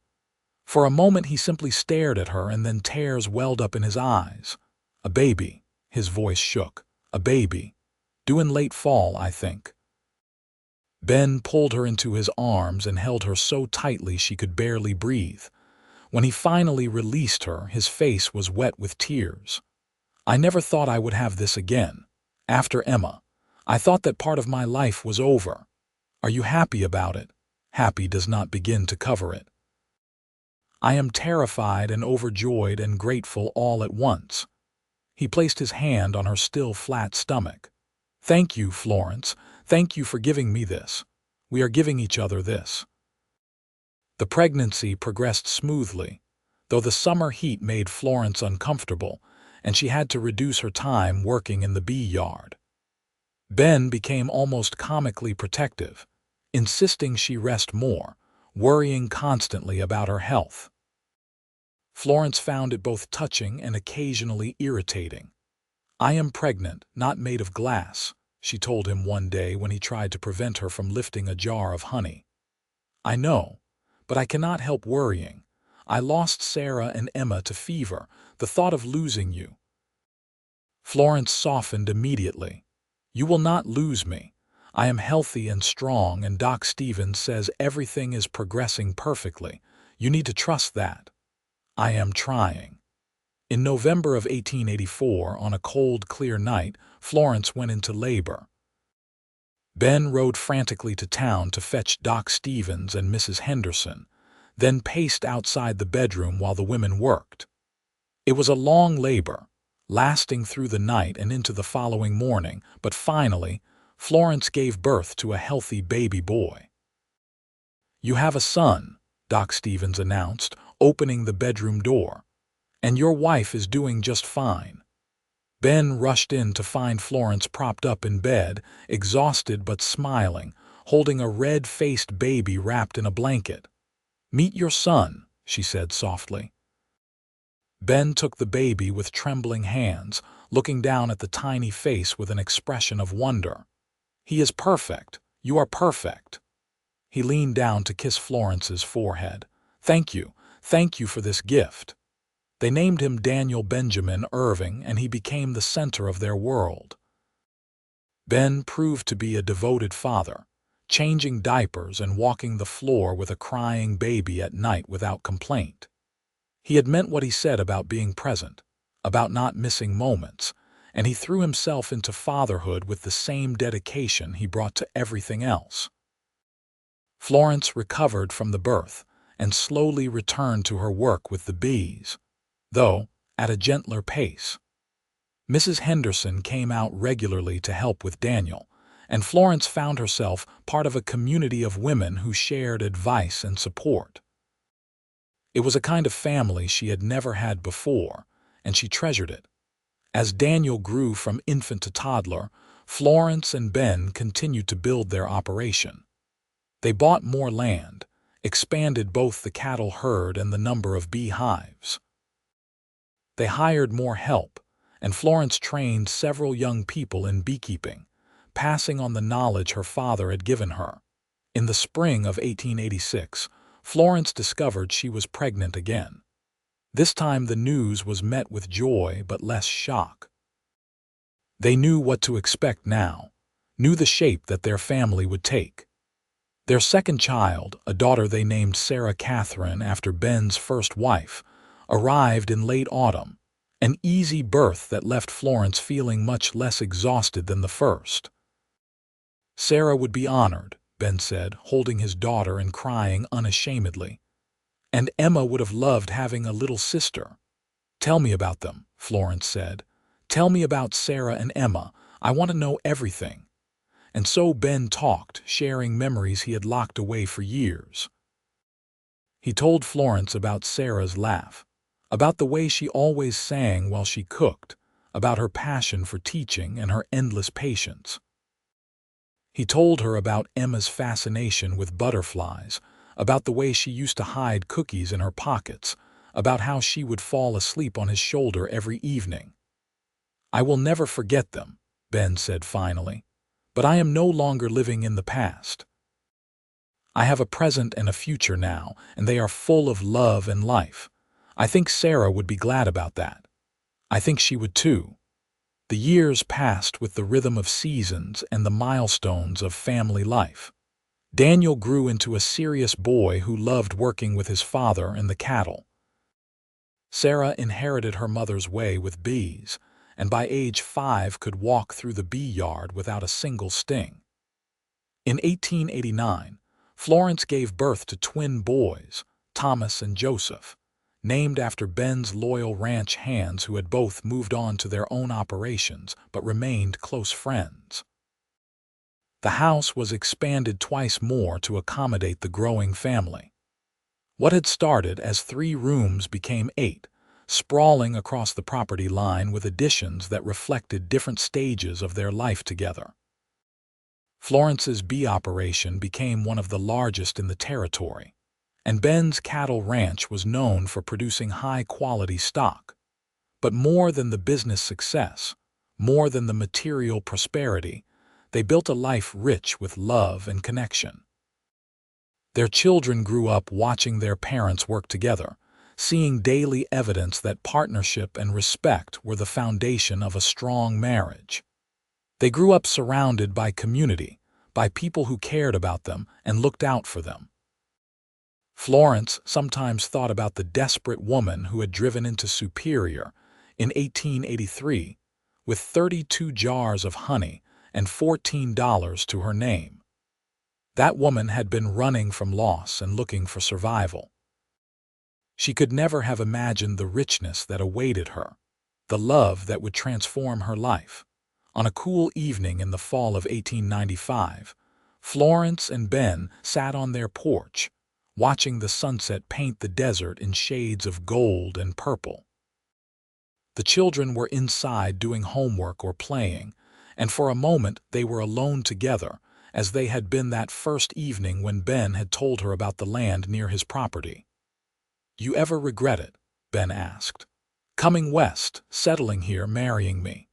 For a moment he simply stared at her, and then tears welled up in his eyes. "A baby," his voice shook. "A baby. Due in late fall, I think." Ben pulled her into his arms and held her so tightly she could barely breathe. When he finally released her, his face was wet with tears. "I never thought I would have this again. After Emma, I thought that part of my life was over. Are you happy about it?" Happy does not begin to cover it. "I am terrified and overjoyed and grateful all at once." He placed his hand on her still flat stomach. "Thank you, Florence. Thank you for giving me this. We are giving each other this." The pregnancy progressed smoothly, though the summer heat made Florence uncomfortable, and she had to reduce her time working in the bee yard. Ben became almost comically protective, insisting she rest more, worrying constantly about her health. Florence found it both touching and occasionally irritating. "I am pregnant, not made of glass," she told him one day when he tried to prevent her from lifting a jar of honey. "I know, but I cannot help worrying. I lost Sarah and Emma to fever, the thought of losing you." Florence softened immediately. "You will not lose me. I am healthy and strong, and Doc Stevens says everything is progressing perfectly. You need to trust that." "I am trying." In November of 1884, on a cold, clear night, Florence went into labor. Ben rode frantically to town to fetch Doc Stevens and Mrs. Henderson, then paced outside the bedroom while the women worked. It was a long labor, lasting through the night and into the following morning, but finally, Florence gave birth to a healthy baby boy. "You have a son," Doc Stevens announced, opening the bedroom door. And your wife is doing just fine." Ben rushed in to find Florence propped up in bed, exhausted but smiling, holding a red-faced baby wrapped in a blanket. "Meet your son," she said softly. Ben took the baby with trembling hands, looking down at the tiny face with an expression of wonder. "He is perfect. You are perfect." He leaned down to kiss Florence's forehead. Thank you for this gift." They named him Daniel Benjamin Irving, and he became the center of their world. Ben proved to be a devoted father, changing diapers and walking the floor with a crying baby at night without complaint. He had meant what he said about being present, about not missing moments, and he threw himself into fatherhood with the same dedication he brought to everything else. Florence recovered from the birth and slowly returned to her work with the bees, though at a gentler pace. Mrs. Henderson came out regularly to help with Daniel, and Florence found herself part of a community of women who shared advice and support. It was a kind of family she had never had before, and she treasured it. As Daniel grew from infant to toddler, Florence and Ben continued to build their operation. They bought more land, expanded both the cattle herd and the number of beehives. They hired more help, and Florence trained several young people in beekeeping, passing on the knowledge her father had given her. In the spring of 1886, Florence discovered she was pregnant again. This time the news was met with joy but less shock. They knew what to expect now, knew the shape that their family would take. Their second child, a daughter they named Sarah Catherine after Ben's first wife, arrived in late autumn, an easy birth that left Florence feeling much less exhausted than the first. Sarah would be honored, Ben said, holding his daughter and crying unashamedly. And Emma would have loved having a little sister. "Tell me about them," Florence said. "Tell me about Sarah and Emma. I want to know everything." And so Ben talked, sharing memories he had locked away for years. He told Florence about Sarah's laugh, about the way she always sang while she cooked, about her passion for teaching and her endless patience. He told her about Emma's fascination with butterflies, about the way she used to hide cookies in her pockets, about how she would fall asleep on his shoulder every evening. "I will never forget them," Ben said finally, "but I am no longer living in the past. I have a present and a future now, and they are full of love and life. I think Sarah would be glad about that. I think she would too." The years passed with the rhythm of seasons and the milestones of family life. Daniel grew into a serious boy who loved working with his father and the cattle. Sarah inherited her mother's way with bees, and by age 5 could walk through the bee yard without a single sting. In 1889, Florence gave birth to twin boys, Thomas and Joseph, named after Ben's loyal ranch hands who had both moved on to their own operations but remained close friends. The house was expanded twice more to accommodate the growing family. What had started as 3 rooms became 8, sprawling across the property line with additions that reflected different stages of their life together. Florence's bee operation became one of the largest in the territory, and Ben's cattle ranch was known for producing high-quality stock. But more than the business success, more than the material prosperity, they built a life rich with love and connection. Their children grew up watching their parents work together, seeing daily evidence that partnership and respect were the foundation of a strong marriage. They grew up surrounded by community, by people who cared about them and looked out for them. Florence sometimes thought about the desperate woman who had driven into Superior in 1883 with 32 jars of honey and $14 to her name. That woman had been running from loss and looking for survival. She could never have imagined the richness that awaited her, the love that would transform her life. On a cool evening in the fall of 1895, Florence and Ben sat on their porch, watching the sunset paint the desert in shades of gold and purple. The children were inside doing homework or playing, and for a moment they were alone together, as they had been that first evening when Ben had told her about the land near his property. "You ever regret it?" Ben asked. "Coming west, settling here, marrying me?"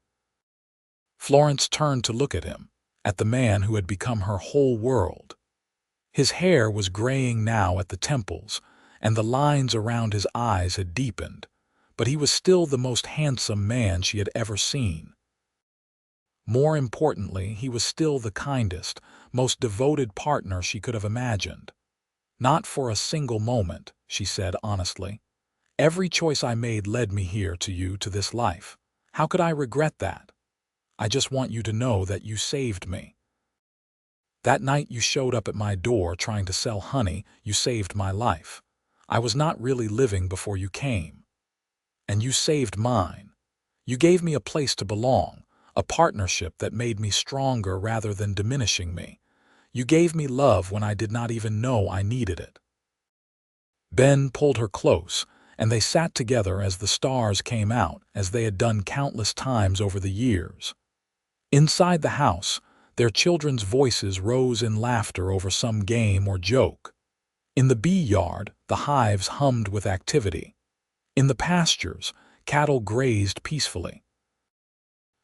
Florence turned to look at him, at the man who had become her whole world. His hair was graying now at the temples, and the lines around his eyes had deepened, but he was still the most handsome man she had ever seen. More importantly, he was still the kindest, most devoted partner she could have imagined. "Not for a single moment," she said honestly. "Every choice I made led me here to you, to this life. How could I regret that? I just want you to know that you saved me. That night you showed up at my door trying to sell honey, you saved my life. I was not really living before you came. And you saved mine. You gave me a place to belong, a partnership that made me stronger rather than diminishing me. You gave me love when I did not even know I needed it." Ben pulled her close, and they sat together as the stars came out, as they had done countless times over the years. Inside the house, their children's voices rose in laughter over some game or joke. In the bee yard, the hives hummed with activity. In the pastures, cattle grazed peacefully.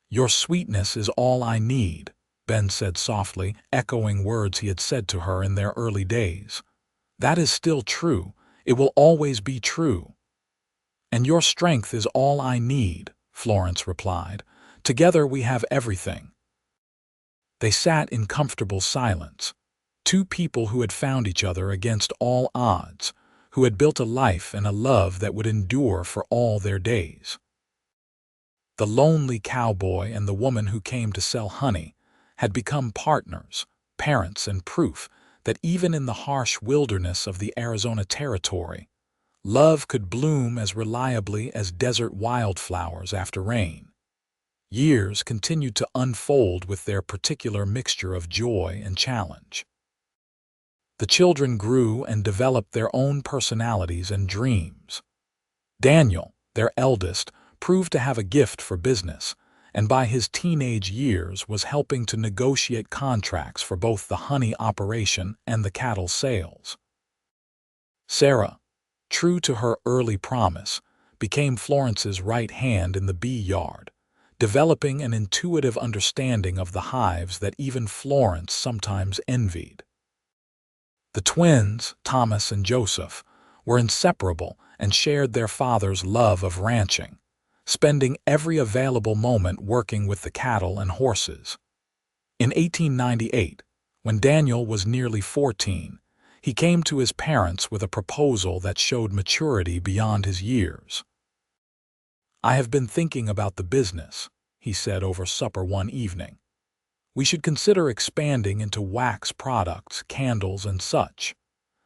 "Your sweetness is all I need," Ben said softly, echoing words he had said to her in their early days. "That is still true. It will always be true." "And your strength is all I need," Florence replied. "Together we have everything." They sat in comfortable silence, two people who had found each other against all odds, who had built a life and a love that would endure for all their days. The lonely cowboy and the woman who came to sell honey had become partners, parents, and proof that even in the harsh wilderness of the Arizona Territory, love could bloom as reliably as desert wildflowers after rain. Years continued to unfold with their particular mixture of joy and challenge. The children grew and developed their own personalities and dreams. Daniel, their eldest, proved to have a gift for business, and by his teenage years was helping to negotiate contracts for both the honey operation and the cattle sales. Sarah, true to her early promise, became Florence's right hand in the bee yard, developing an intuitive understanding of the hives that even Florence sometimes envied. The twins, Thomas and Joseph, were inseparable and shared their father's love of ranching, spending every available moment working with the cattle and horses. In 1898, when Daniel was nearly 14, he came to his parents with a proposal that showed maturity beyond his years. "I have been thinking about the business," he said over supper one evening. "We should consider expanding into wax products, candles, and such.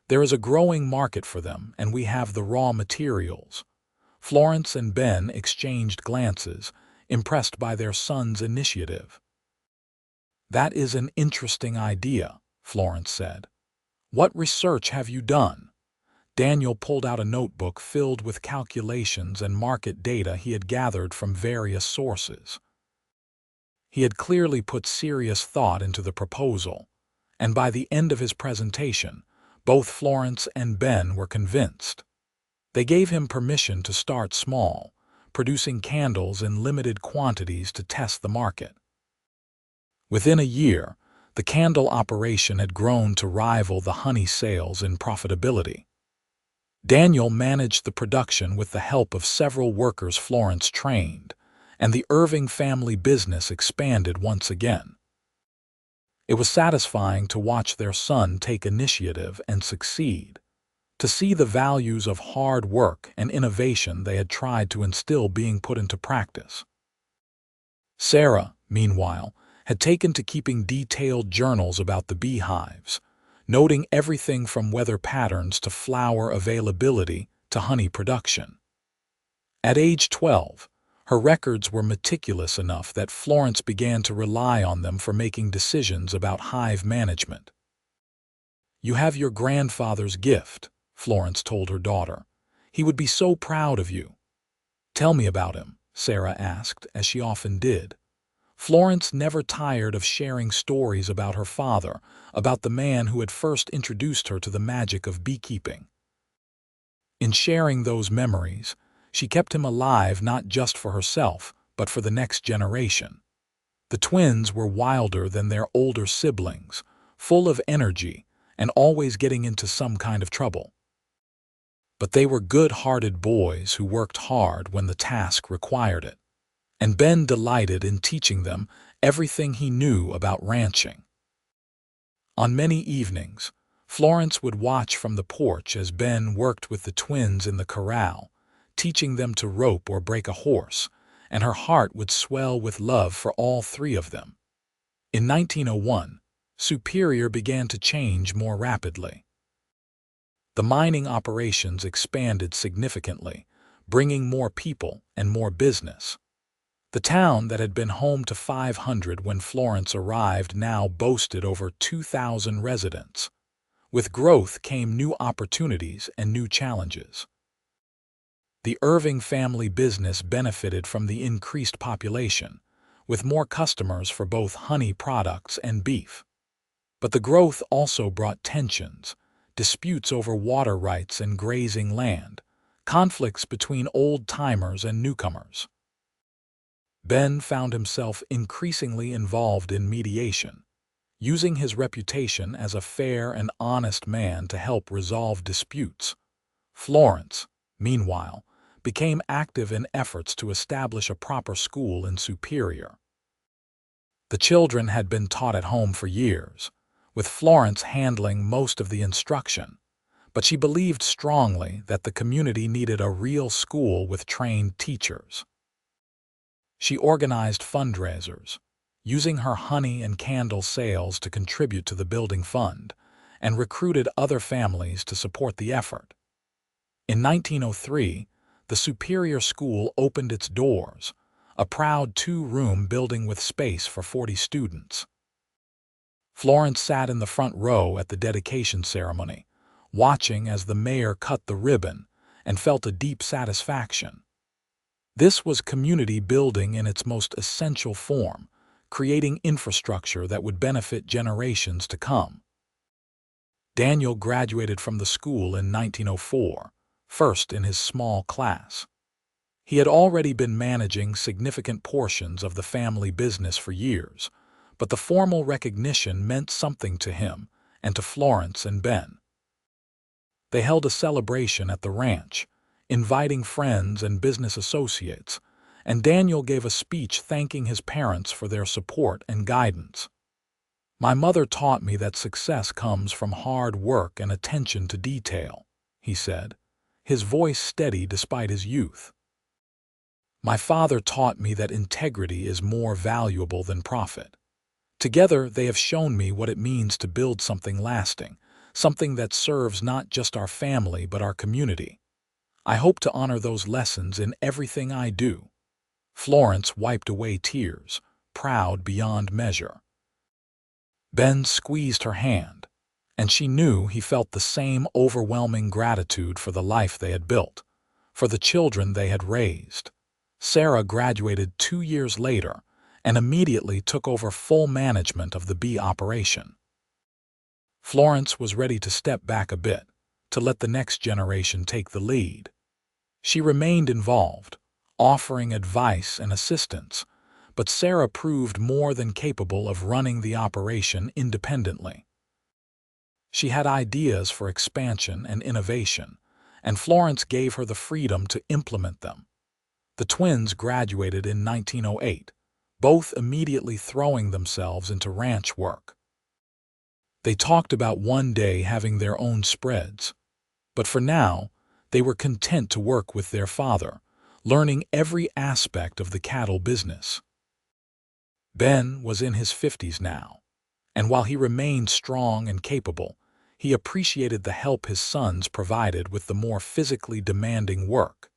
There is a growing market for them, and we have the raw materials." Florence and Ben exchanged glances, impressed by their son's initiative. "That is an interesting idea," Florence said. "What research have you done?" Daniel pulled out a notebook filled with calculations and market data he had gathered from various sources. He had clearly put serious thought into the proposal, and by the end of his presentation, both Florence and Ben were convinced. They gave him permission to start small, producing candles in limited quantities to test the market. Within a year, the candle operation had grown to rival the honey sales in profitability. Daniel managed the production with the help of several workers Florence trained, and the Irving family business expanded once again. It was satisfying to watch their son take initiative and succeed, to see the values of hard work and innovation they had tried to instill being put into practice. Sarah, meanwhile, had taken to keeping detailed journals about the beehives, noting everything from weather patterns to flower availability to honey production. At age 12, her records were meticulous enough that Florence began to rely on them for making decisions about hive management. "You have your grandfather's gift," Florence told her daughter. "He would be so proud of you." "Tell me about him," Sarah asked, as she often did. Florence never tired of sharing stories about her father, about the man who had first introduced her to the magic of beekeeping. In sharing those memories, she kept him alive not just for herself, but for the next generation. The twins were wilder than their older siblings, full of energy and always getting into some kind of trouble. But they were good-hearted boys who worked hard when the task required it, and Ben delighted in teaching them everything he knew about ranching. On many evenings, Florence would watch from the porch as Ben worked with the twins in the corral, teaching them to rope or break a horse, and her heart would swell with love for all three of them. In 1901, Superior began to change more rapidly. The mining operations expanded significantly, bringing more people and more business. The town that had been home to 500 when Florence arrived now boasted over 2,000 residents. With growth came new opportunities and new challenges. The Irving family business benefited from the increased population, with more customers for both honey products and beef. But the growth also brought tensions, disputes over water rights and grazing land, conflicts between old-timers and newcomers. Ben found himself increasingly involved in mediation, using his reputation as a fair and honest man to help resolve disputes. Florence, meanwhile, became active in efforts to establish a proper school in Superior. The children had been taught at home for years, with Florence handling most of the instruction, but she believed strongly that the community needed a real school with trained teachers. She organized fundraisers, using her honey and candle sales to contribute to the building fund, and recruited other families to support the effort. In 1903, the Superior School opened its doors, a proud 2-room building with space for 40 students. Florence sat in the front row at the dedication ceremony, watching as the mayor cut the ribbon, and felt a deep satisfaction. This was community building in its most essential form, creating infrastructure that would benefit generations to come. Daniel graduated from the school in 1904, first in his small class. He had already been managing significant portions of the family business for years, but the formal recognition meant something to him and to Florence and Ben. They held a celebration at the ranch, inviting friends and business associates, and Daniel gave a speech thanking his parents for their support and guidance. "My mother taught me that success comes from hard work and attention to detail," he said, his voice steady despite his youth. "My father taught me that integrity is more valuable than profit. Together, they have shown me what it means to build something lasting, something that serves not just our family but our community. I hope to honor those lessons in everything I do." Florence wiped away tears, proud beyond measure. Ben squeezed her hand, and she knew he felt the same overwhelming gratitude for the life they had built, for the children they had raised. Sarah graduated 2 years later and immediately took over full management of the bee operation. Florence was ready to step back a bit, to let the next generation take the lead. She remained involved, offering advice and assistance, but Sarah proved more than capable of running the operation independently. She had ideas for expansion and innovation, and Florence gave her the freedom to implement them. The twins graduated in 1908, both immediately throwing themselves into ranch work. They talked about one day having their own spreads, but for now, they were content to work with their father, learning every aspect of the cattle business. Ben was in his 50s now, and while he remained strong and capable, he appreciated the help his sons provided with the more physically demanding work.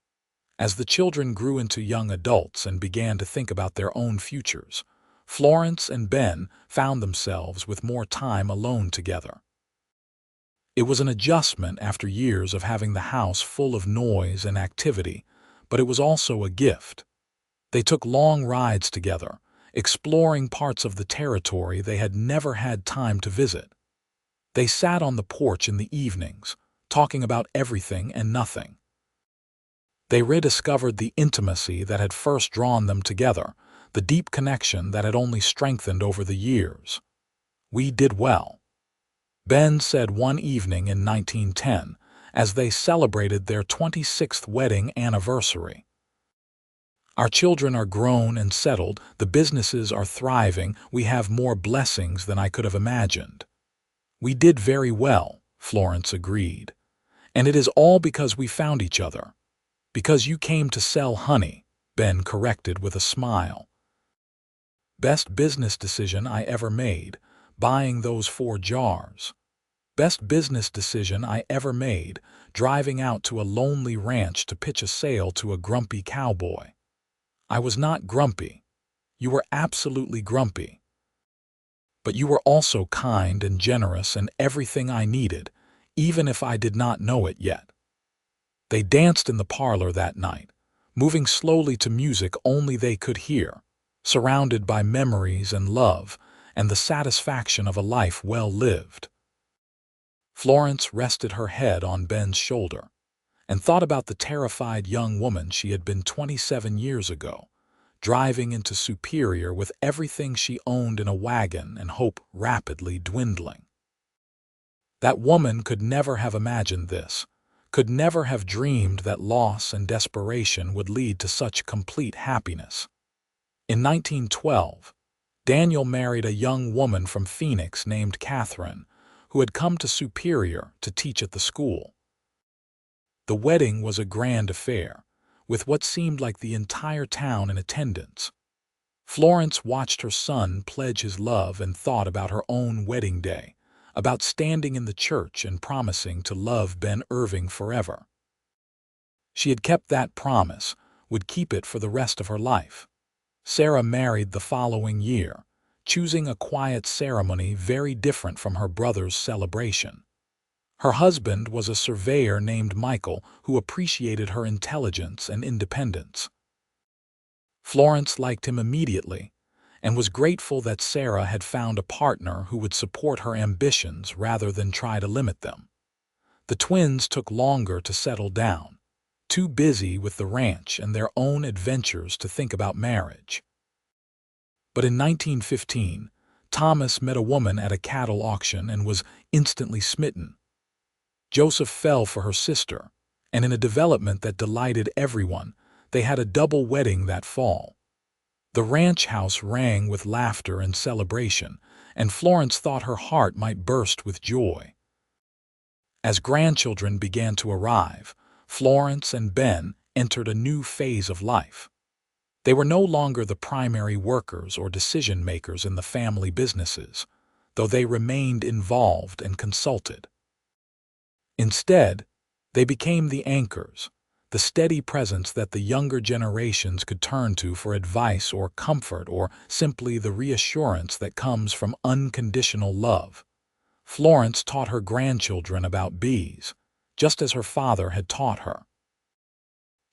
As the children grew into young adults and began to think about their own futures, Florence and Ben found themselves with more time alone together. It was an adjustment after years of having the house full of noise and activity, but it was also a gift. They took long rides together, exploring parts of the territory they had never had time to visit. They sat on the porch in the evenings, talking about everything and nothing. They rediscovered the intimacy that had first drawn them together, the deep connection that had only strengthened over the years. "We did well," Ben said one evening in 1910, as they celebrated their 26th wedding anniversary. "Our children are grown and settled, the businesses are thriving, we have more blessings than I could have imagined." "We did very well," Florence agreed. "And it is all because we found each other." "Because you came to sell honey," Ben corrected with a smile. "Best business decision I ever made, buying those 4 jars. Best business decision I ever made, driving out to a lonely ranch to pitch a sale to a grumpy cowboy." "I was not grumpy. You were absolutely grumpy. But you were also kind and generous and everything I needed, even if I did not know it yet." They danced in the parlor that night, moving slowly to music only they could hear, surrounded by memories and love and the satisfaction of a life well lived. Florence rested her head on Ben's shoulder and thought about the terrified young woman she had been 27 years ago, driving into Superior with everything she owned in a wagon and hope rapidly dwindling. That woman could never have imagined this, could never have dreamed that loss and desperation would lead to such complete happiness. In 1912, Daniel married a young woman from Phoenix named Catherine, who had come to Superior to teach at the school. The wedding was a grand affair, with what seemed like the entire town in attendance. Florence watched her son pledge his love and thought about her own wedding day, about standing in the church and promising to love Ben Irving forever. She had kept that promise, would keep it for the rest of her life. Sarah married the following year, choosing a quiet ceremony very different from her brother's celebration. Her husband was a surveyor named Michael who appreciated her intelligence and independence. Florence liked him immediately and was grateful that Sarah had found a partner who would support her ambitions rather than try to limit them. The twins took longer to settle down, too busy with the ranch and their own adventures to think about marriage. But in 1915, Thomas met a woman at a cattle auction and was instantly smitten. Joseph fell for her sister, and in a development that delighted everyone, they had a double wedding that fall. The ranch house rang with laughter and celebration, and Florence thought her heart might burst with joy. As grandchildren began to arrive, Florence and Ben entered a new phase of life. They were no longer the primary workers or decision-makers in the family businesses, though they remained involved and consulted. Instead, they became the anchors, the steady presence that the younger generations could turn to for advice or comfort or simply the reassurance that comes from unconditional love. Florence taught her grandchildren about bees, just as her father had taught her.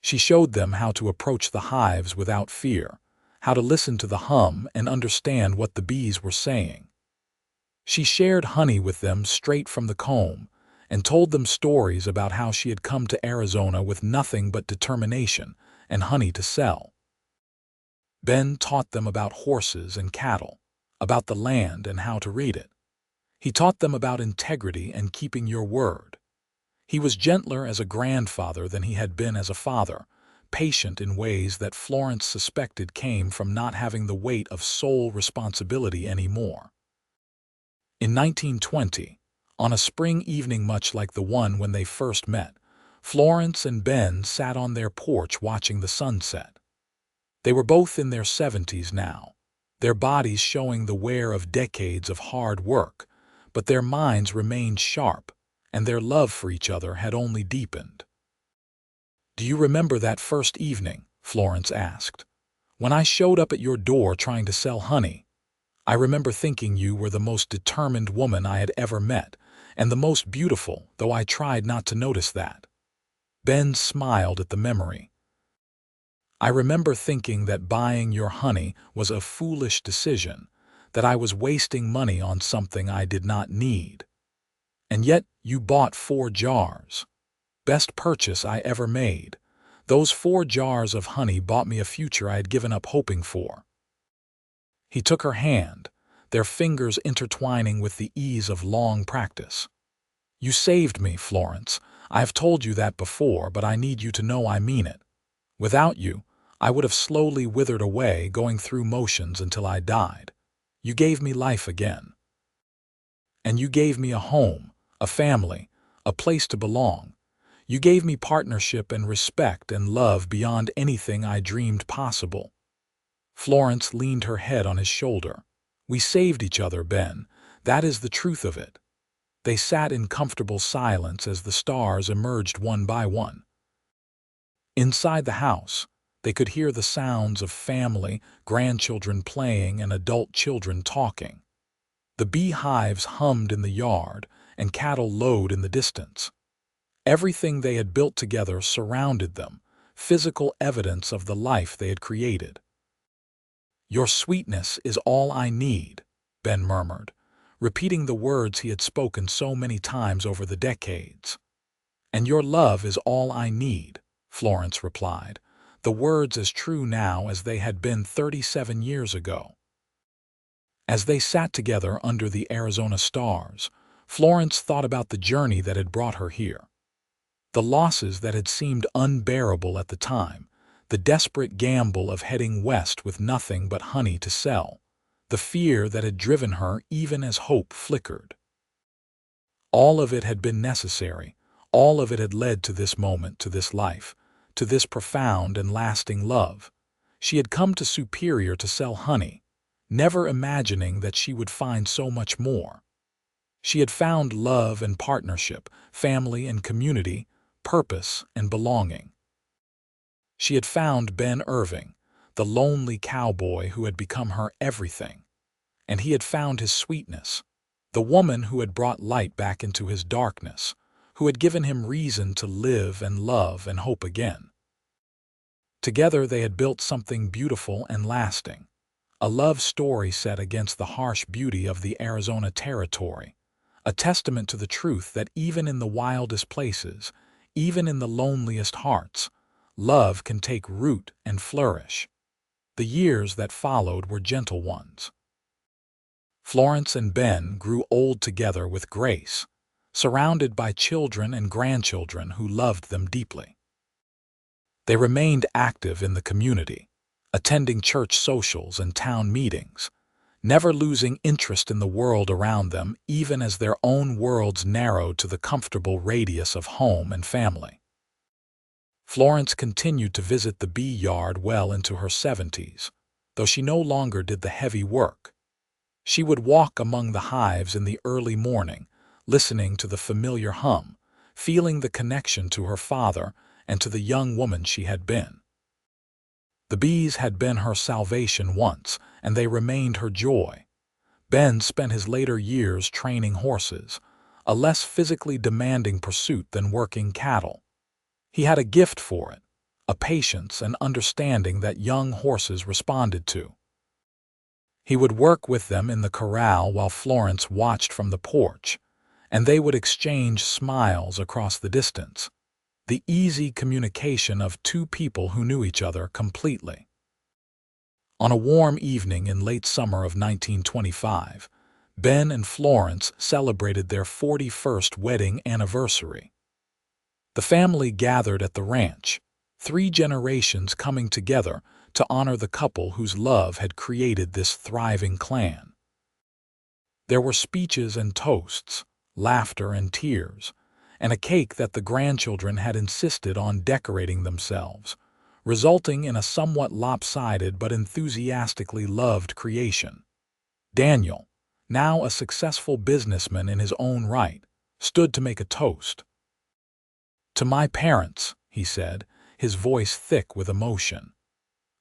She showed them how to approach the hives without fear, how to listen to the hum and understand what the bees were saying. She shared honey with them straight from the comb, and told them stories about how she had come to Arizona with nothing but determination and honey to sell. Ben taught them about horses and cattle, about the land and how to read it. He taught them about integrity and keeping your word. He was gentler as a grandfather than he had been as a father, patient in ways that Florence suspected came from not having the weight of sole responsibility anymore. In 1920, on a spring evening much like the one when they first met, Florence and Ben sat on their porch watching the sunset. They were both in their 70s now, their bodies showing the wear of decades of hard work, but their minds remained sharp, and their love for each other had only deepened. "Do you remember that first evening?" Florence asked. "When I showed up at your door trying to sell honey? I remember thinking you were the most determined woman I had ever met, and the most beautiful, though I tried not to notice that." Ben smiled at the memory. I remember thinking that buying your honey was a foolish decision, that I was wasting money on something I did not need. And yet you bought 4 jars. Best purchase I ever made. Those 4 jars of honey bought me a future I had given up hoping for." He took her hand, their fingers intertwining with the ease of long practice. "You saved me, Florence. I have told you that before, but I need you to know I mean it. Without you, I would have slowly withered away, going through motions until I died. You gave me life again. And you gave me a home, a family, a place to belong. You gave me partnership and respect and love beyond anything I dreamed possible." Florence leaned her head on his shoulder. "We saved each other, Ben. That is the truth of it." They sat in comfortable silence as the stars emerged one by one. Inside the house, they could hear the sounds of family, grandchildren playing, and adult children talking. The beehives hummed in the yard, and cattle lowed in the distance. Everything they had built together surrounded them, physical evidence of the life they had created. "Your sweetness is all I need," Ben murmured, repeating the words he had spoken so many times over the decades. "And your love is all I need," Florence replied, the words as true now as they had been 37 years ago. As they sat together under the Arizona stars, Florence thought about the journey that had brought her here. The losses that had seemed unbearable at the time, the desperate gamble of heading west with nothing but honey to sell, the fear that had driven her even as hope flickered. All of it had been necessary. All of it had led to this moment, to this life, to this profound and lasting love. She had come to Superior to sell honey, never imagining that she would find so much more. She had found love and partnership, family and community, purpose and belonging. She had found Ben Irving, the lonely cowboy who had become her everything. And he had found his sweetness, the woman who had brought light back into his darkness, who had given him reason to live and love and hope again. Together they had built something beautiful and lasting, a love story set against the harsh beauty of the Arizona territory, a testament to the truth that even in the wildest places, even in the loneliest hearts, love can take root and flourish. The years that followed were gentle ones. Florence and Ben grew old together with grace, surrounded by children and grandchildren who loved them deeply. They remained active in the community, attending church socials and town meetings, never losing interest in the world around them even as their own worlds narrowed to the comfortable radius of home and family. Florence continued to visit the bee yard well into her 70s, though she no longer did the heavy work. She would walk among the hives in the early morning, listening to the familiar hum, feeling the connection to her father and to the young woman she had been. The bees had been her salvation once, and they remained her joy. Ben spent his later years training horses, a less physically demanding pursuit than working cattle. He had a gift for it, a patience and understanding that young horses responded to. He would work with them in the corral while Florence watched from the porch, and they would exchange smiles across the distance, the easy communication of two people who knew each other completely. On a warm evening in late summer of 1925, Ben and Florence celebrated their 41st wedding anniversary. The family gathered at the ranch, 3 generations coming together to honor the couple whose love had created this thriving clan. There were speeches and toasts, laughter and tears, and a cake that the grandchildren had insisted on decorating themselves, resulting in a somewhat lopsided but enthusiastically loved creation. Daniel, now a successful businessman in his own right, stood to make a toast. "To my parents," he said, his voice thick with emotion,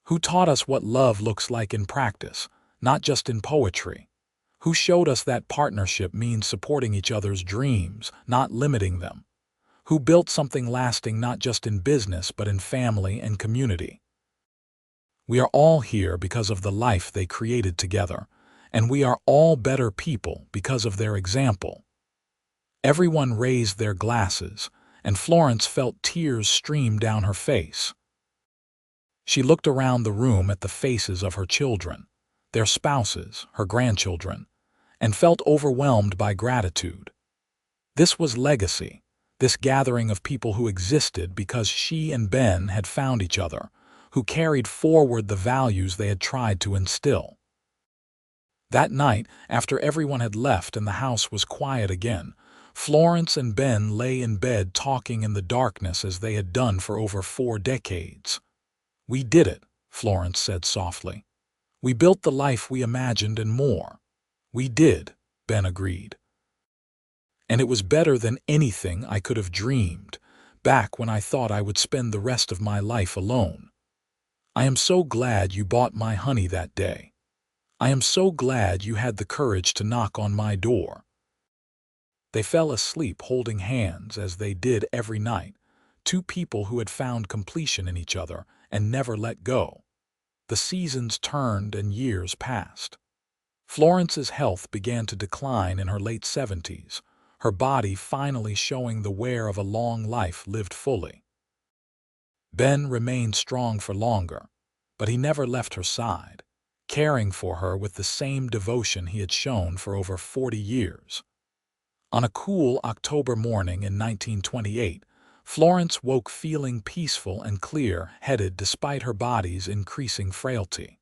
"who taught us what love looks like in practice, not just in poetry, who showed us that partnership means supporting each other's dreams, not limiting them, who built something lasting not just in business but in family and community. We are all here because of the life they created together, and we are all better people because of their example." Everyone raised their glasses, and Florence felt tears stream down her face. She looked around the room at the faces of her children, their spouses, her grandchildren, and felt overwhelmed by gratitude. This was legacy, this gathering of people who existed because she and Ben had found each other, who carried forward the values they had tried to instill. That night, after everyone had left and the house was quiet again, Florence and Ben lay in bed talking in the darkness as they had done for over 4 decades. "We did it," Florence said softly. "We built the life we imagined and more." "We did," Ben agreed. "And it was better than anything I could have dreamed, back when I thought I would spend the rest of my life alone. I am so glad you bought my honey that day. I am so glad you had the courage to knock on my door." They fell asleep holding hands as they did every night, two people who had found completion in each other and never let go. The seasons turned and years passed. Florence's health began to decline in her late 70s, her body finally showing the wear of a long life lived fully. Ben remained strong for longer, but he never left her side, caring for her with the same devotion he had shown for over 40 years. On a cool October morning in 1928, Florence woke feeling peaceful and clear-headed despite her body's increasing frailty.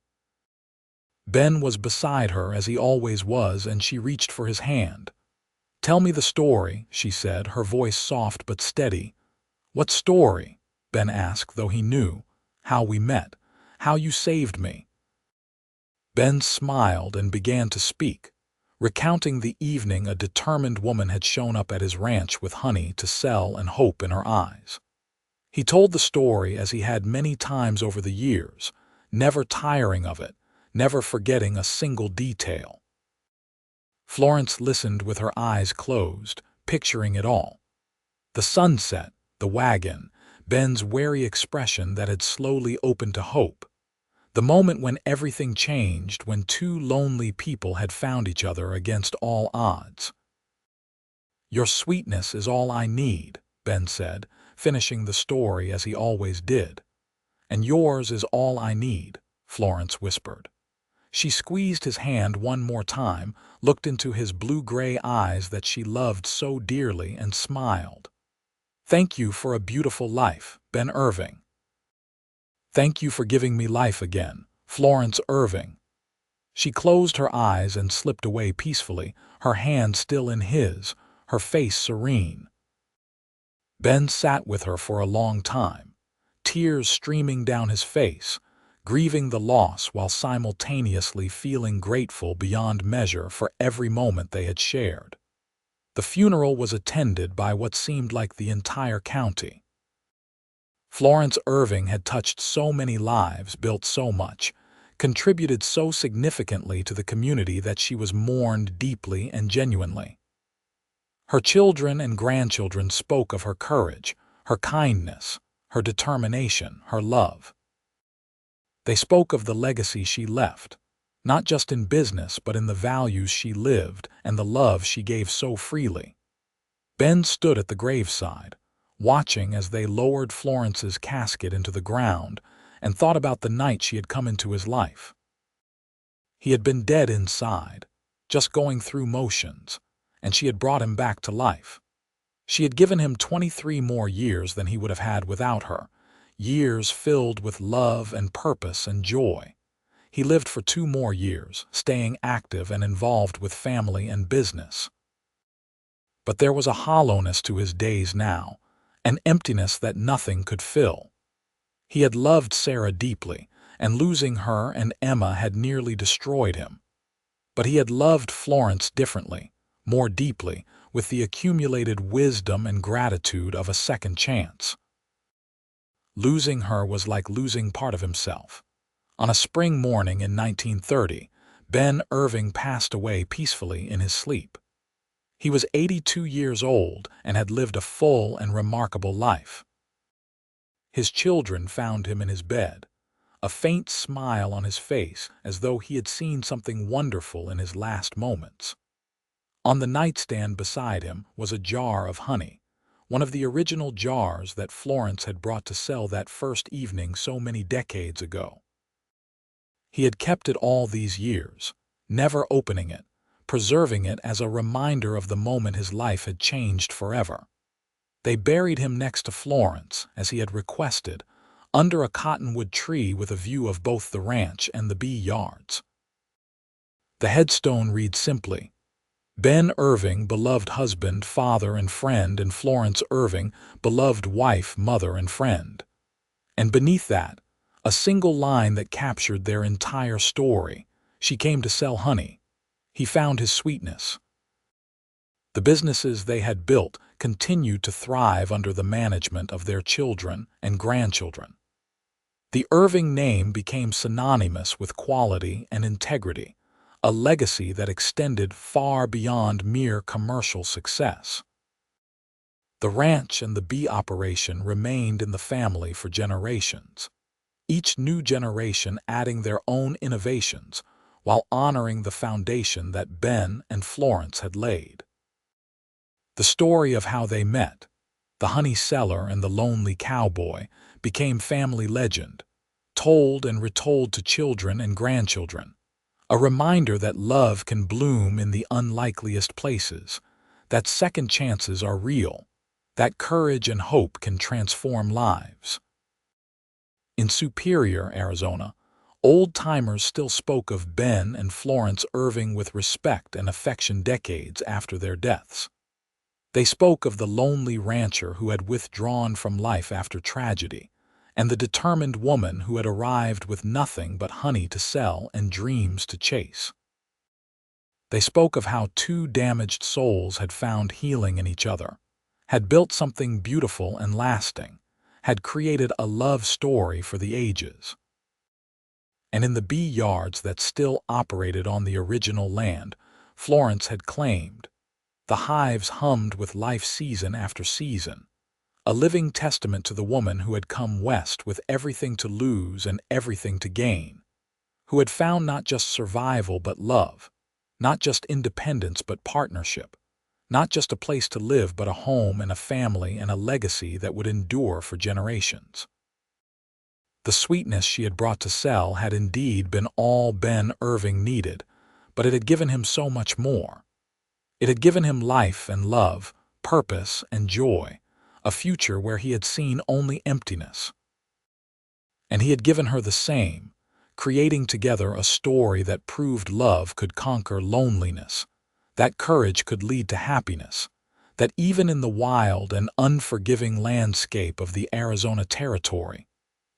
Ben was beside her as he always was, and she reached for his hand. "Tell me the story," she said, her voice soft but steady. "What story?" Ben asked, though he knew. "How we met. How you saved me." Ben smiled and began to speak, recounting the evening a determined woman had shown up at his ranch with honey to sell and hope in her eyes. He told the story as he had many times over the years, never tiring of it, never forgetting a single detail. Florence listened with her eyes closed, picturing it all. The sunset, the wagon, Ben's wary expression that had slowly opened to hope. The moment when everything changed, when two lonely people had found each other against all odds. "Your sweetness is all I need," Ben said, finishing the story as he always did. "And yours is all I need," Florence whispered. She squeezed his hand one more time, looked into his blue-gray eyes that she loved so dearly, and smiled. "Thank you for a beautiful life, Ben Irving." "Thank you for giving me life again, Florence Irving." She closed her eyes and slipped away peacefully, her hand still in his, her face serene. Ben sat with her for a long time, tears streaming down his face, grieving the loss while simultaneously feeling grateful beyond measure for every moment they had shared. The funeral was attended by what seemed like the entire county. Florence Irving had touched so many lives, built so much, contributed so significantly to the community that she was mourned deeply and genuinely. Her children and grandchildren spoke of her courage, her kindness, her determination, her love. They spoke of the legacy she left, not just in business but in the values she lived and the love she gave so freely. Ben stood at the graveside, watching as they lowered Florence's casket into the ground, and thought about the night she had come into his life. He had been dead inside, just going through motions, and she had brought him back to life. She had given him 23 more years than he would have had without her, years filled with love and purpose and joy. He lived for 2 more years, staying active and involved with family and business. But there was a hollowness to his days now, an emptiness that nothing could fill. He had loved Sarah deeply, and losing her and Emma had nearly destroyed him. But he had loved Florence differently, more deeply, with the accumulated wisdom and gratitude of a second chance. Losing her was like losing part of himself. On a spring morning in 1930, Ben Irving passed away peacefully in his sleep. He was 82 years old and had lived a full and remarkable life. His children found him in his bed, a faint smile on his face as though he had seen something wonderful in his last moments. On the nightstand beside him was a jar of honey, one of the original jars that Florence had brought to sell that first evening so many decades ago. He had kept it all these years, never opening it, preserving it as a reminder of the moment his life had changed forever. They buried him next to Florence, as he had requested, under a cottonwood tree with a view of both the ranch and the bee yards. The headstone reads simply, Ben Irving, beloved husband, father, and friend, and Florence Irving, beloved wife, mother, and friend. And beneath that, a single line that captured their entire story. She came to sell honey. He found his sweetness. The businesses they had built continued to thrive under the management of their children and grandchildren. The Irving name became synonymous with quality and integrity, a legacy that extended far beyond mere commercial success. The ranch and the bee operation remained in the family for generations, each new generation adding their own innovations while honoring the foundation that Ben and Florence had laid. The story of how they met, the honey seller and the lonely cowboy, became family legend, told and retold to children and grandchildren, a reminder that love can bloom in the unlikeliest places, that second chances are real, that courage and hope can transform lives. In Superior, Arizona, old-timers still spoke of Ben and Florence Irving with respect and affection decades after their deaths. They spoke of the lonely rancher who had withdrawn from life after tragedy, and the determined woman who had arrived with nothing but honey to sell and dreams to chase. They spoke of how two damaged souls had found healing in each other, had built something beautiful and lasting, had created a love story for the ages. And in the bee yards that still operated on the original land, Florence had claimed, the hives hummed with life season after season, a living testament to the woman who had come west with everything to lose and everything to gain, who had found not just survival but love, not just independence but partnership, not just a place to live but a home and a family and a legacy that would endure for generations. The sweetness she had brought to sell had indeed been all Ben Irving needed, but it had given him so much more. It had given him life and love, purpose and joy, a future where he had seen only emptiness. And he had given her the same, creating together a story that proved love could conquer loneliness, that courage could lead to happiness, that even in the wild and unforgiving landscape of the Arizona Territory,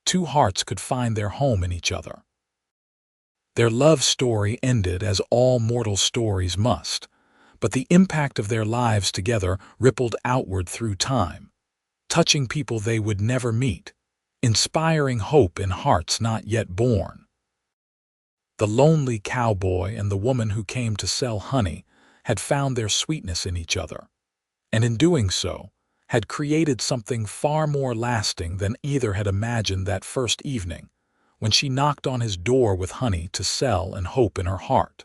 two hearts could find their home in each other. Their love story ended as all mortal stories must, but the impact of their lives together rippled outward through time, touching people they would never meet, inspiring hope in hearts not yet born. The lonely cowboy and the woman who came to sell honey had found their sweetness in each other, and in doing so, had created something far more lasting than either had imagined that first evening, when she knocked on his door with honey to sell and hope in her heart.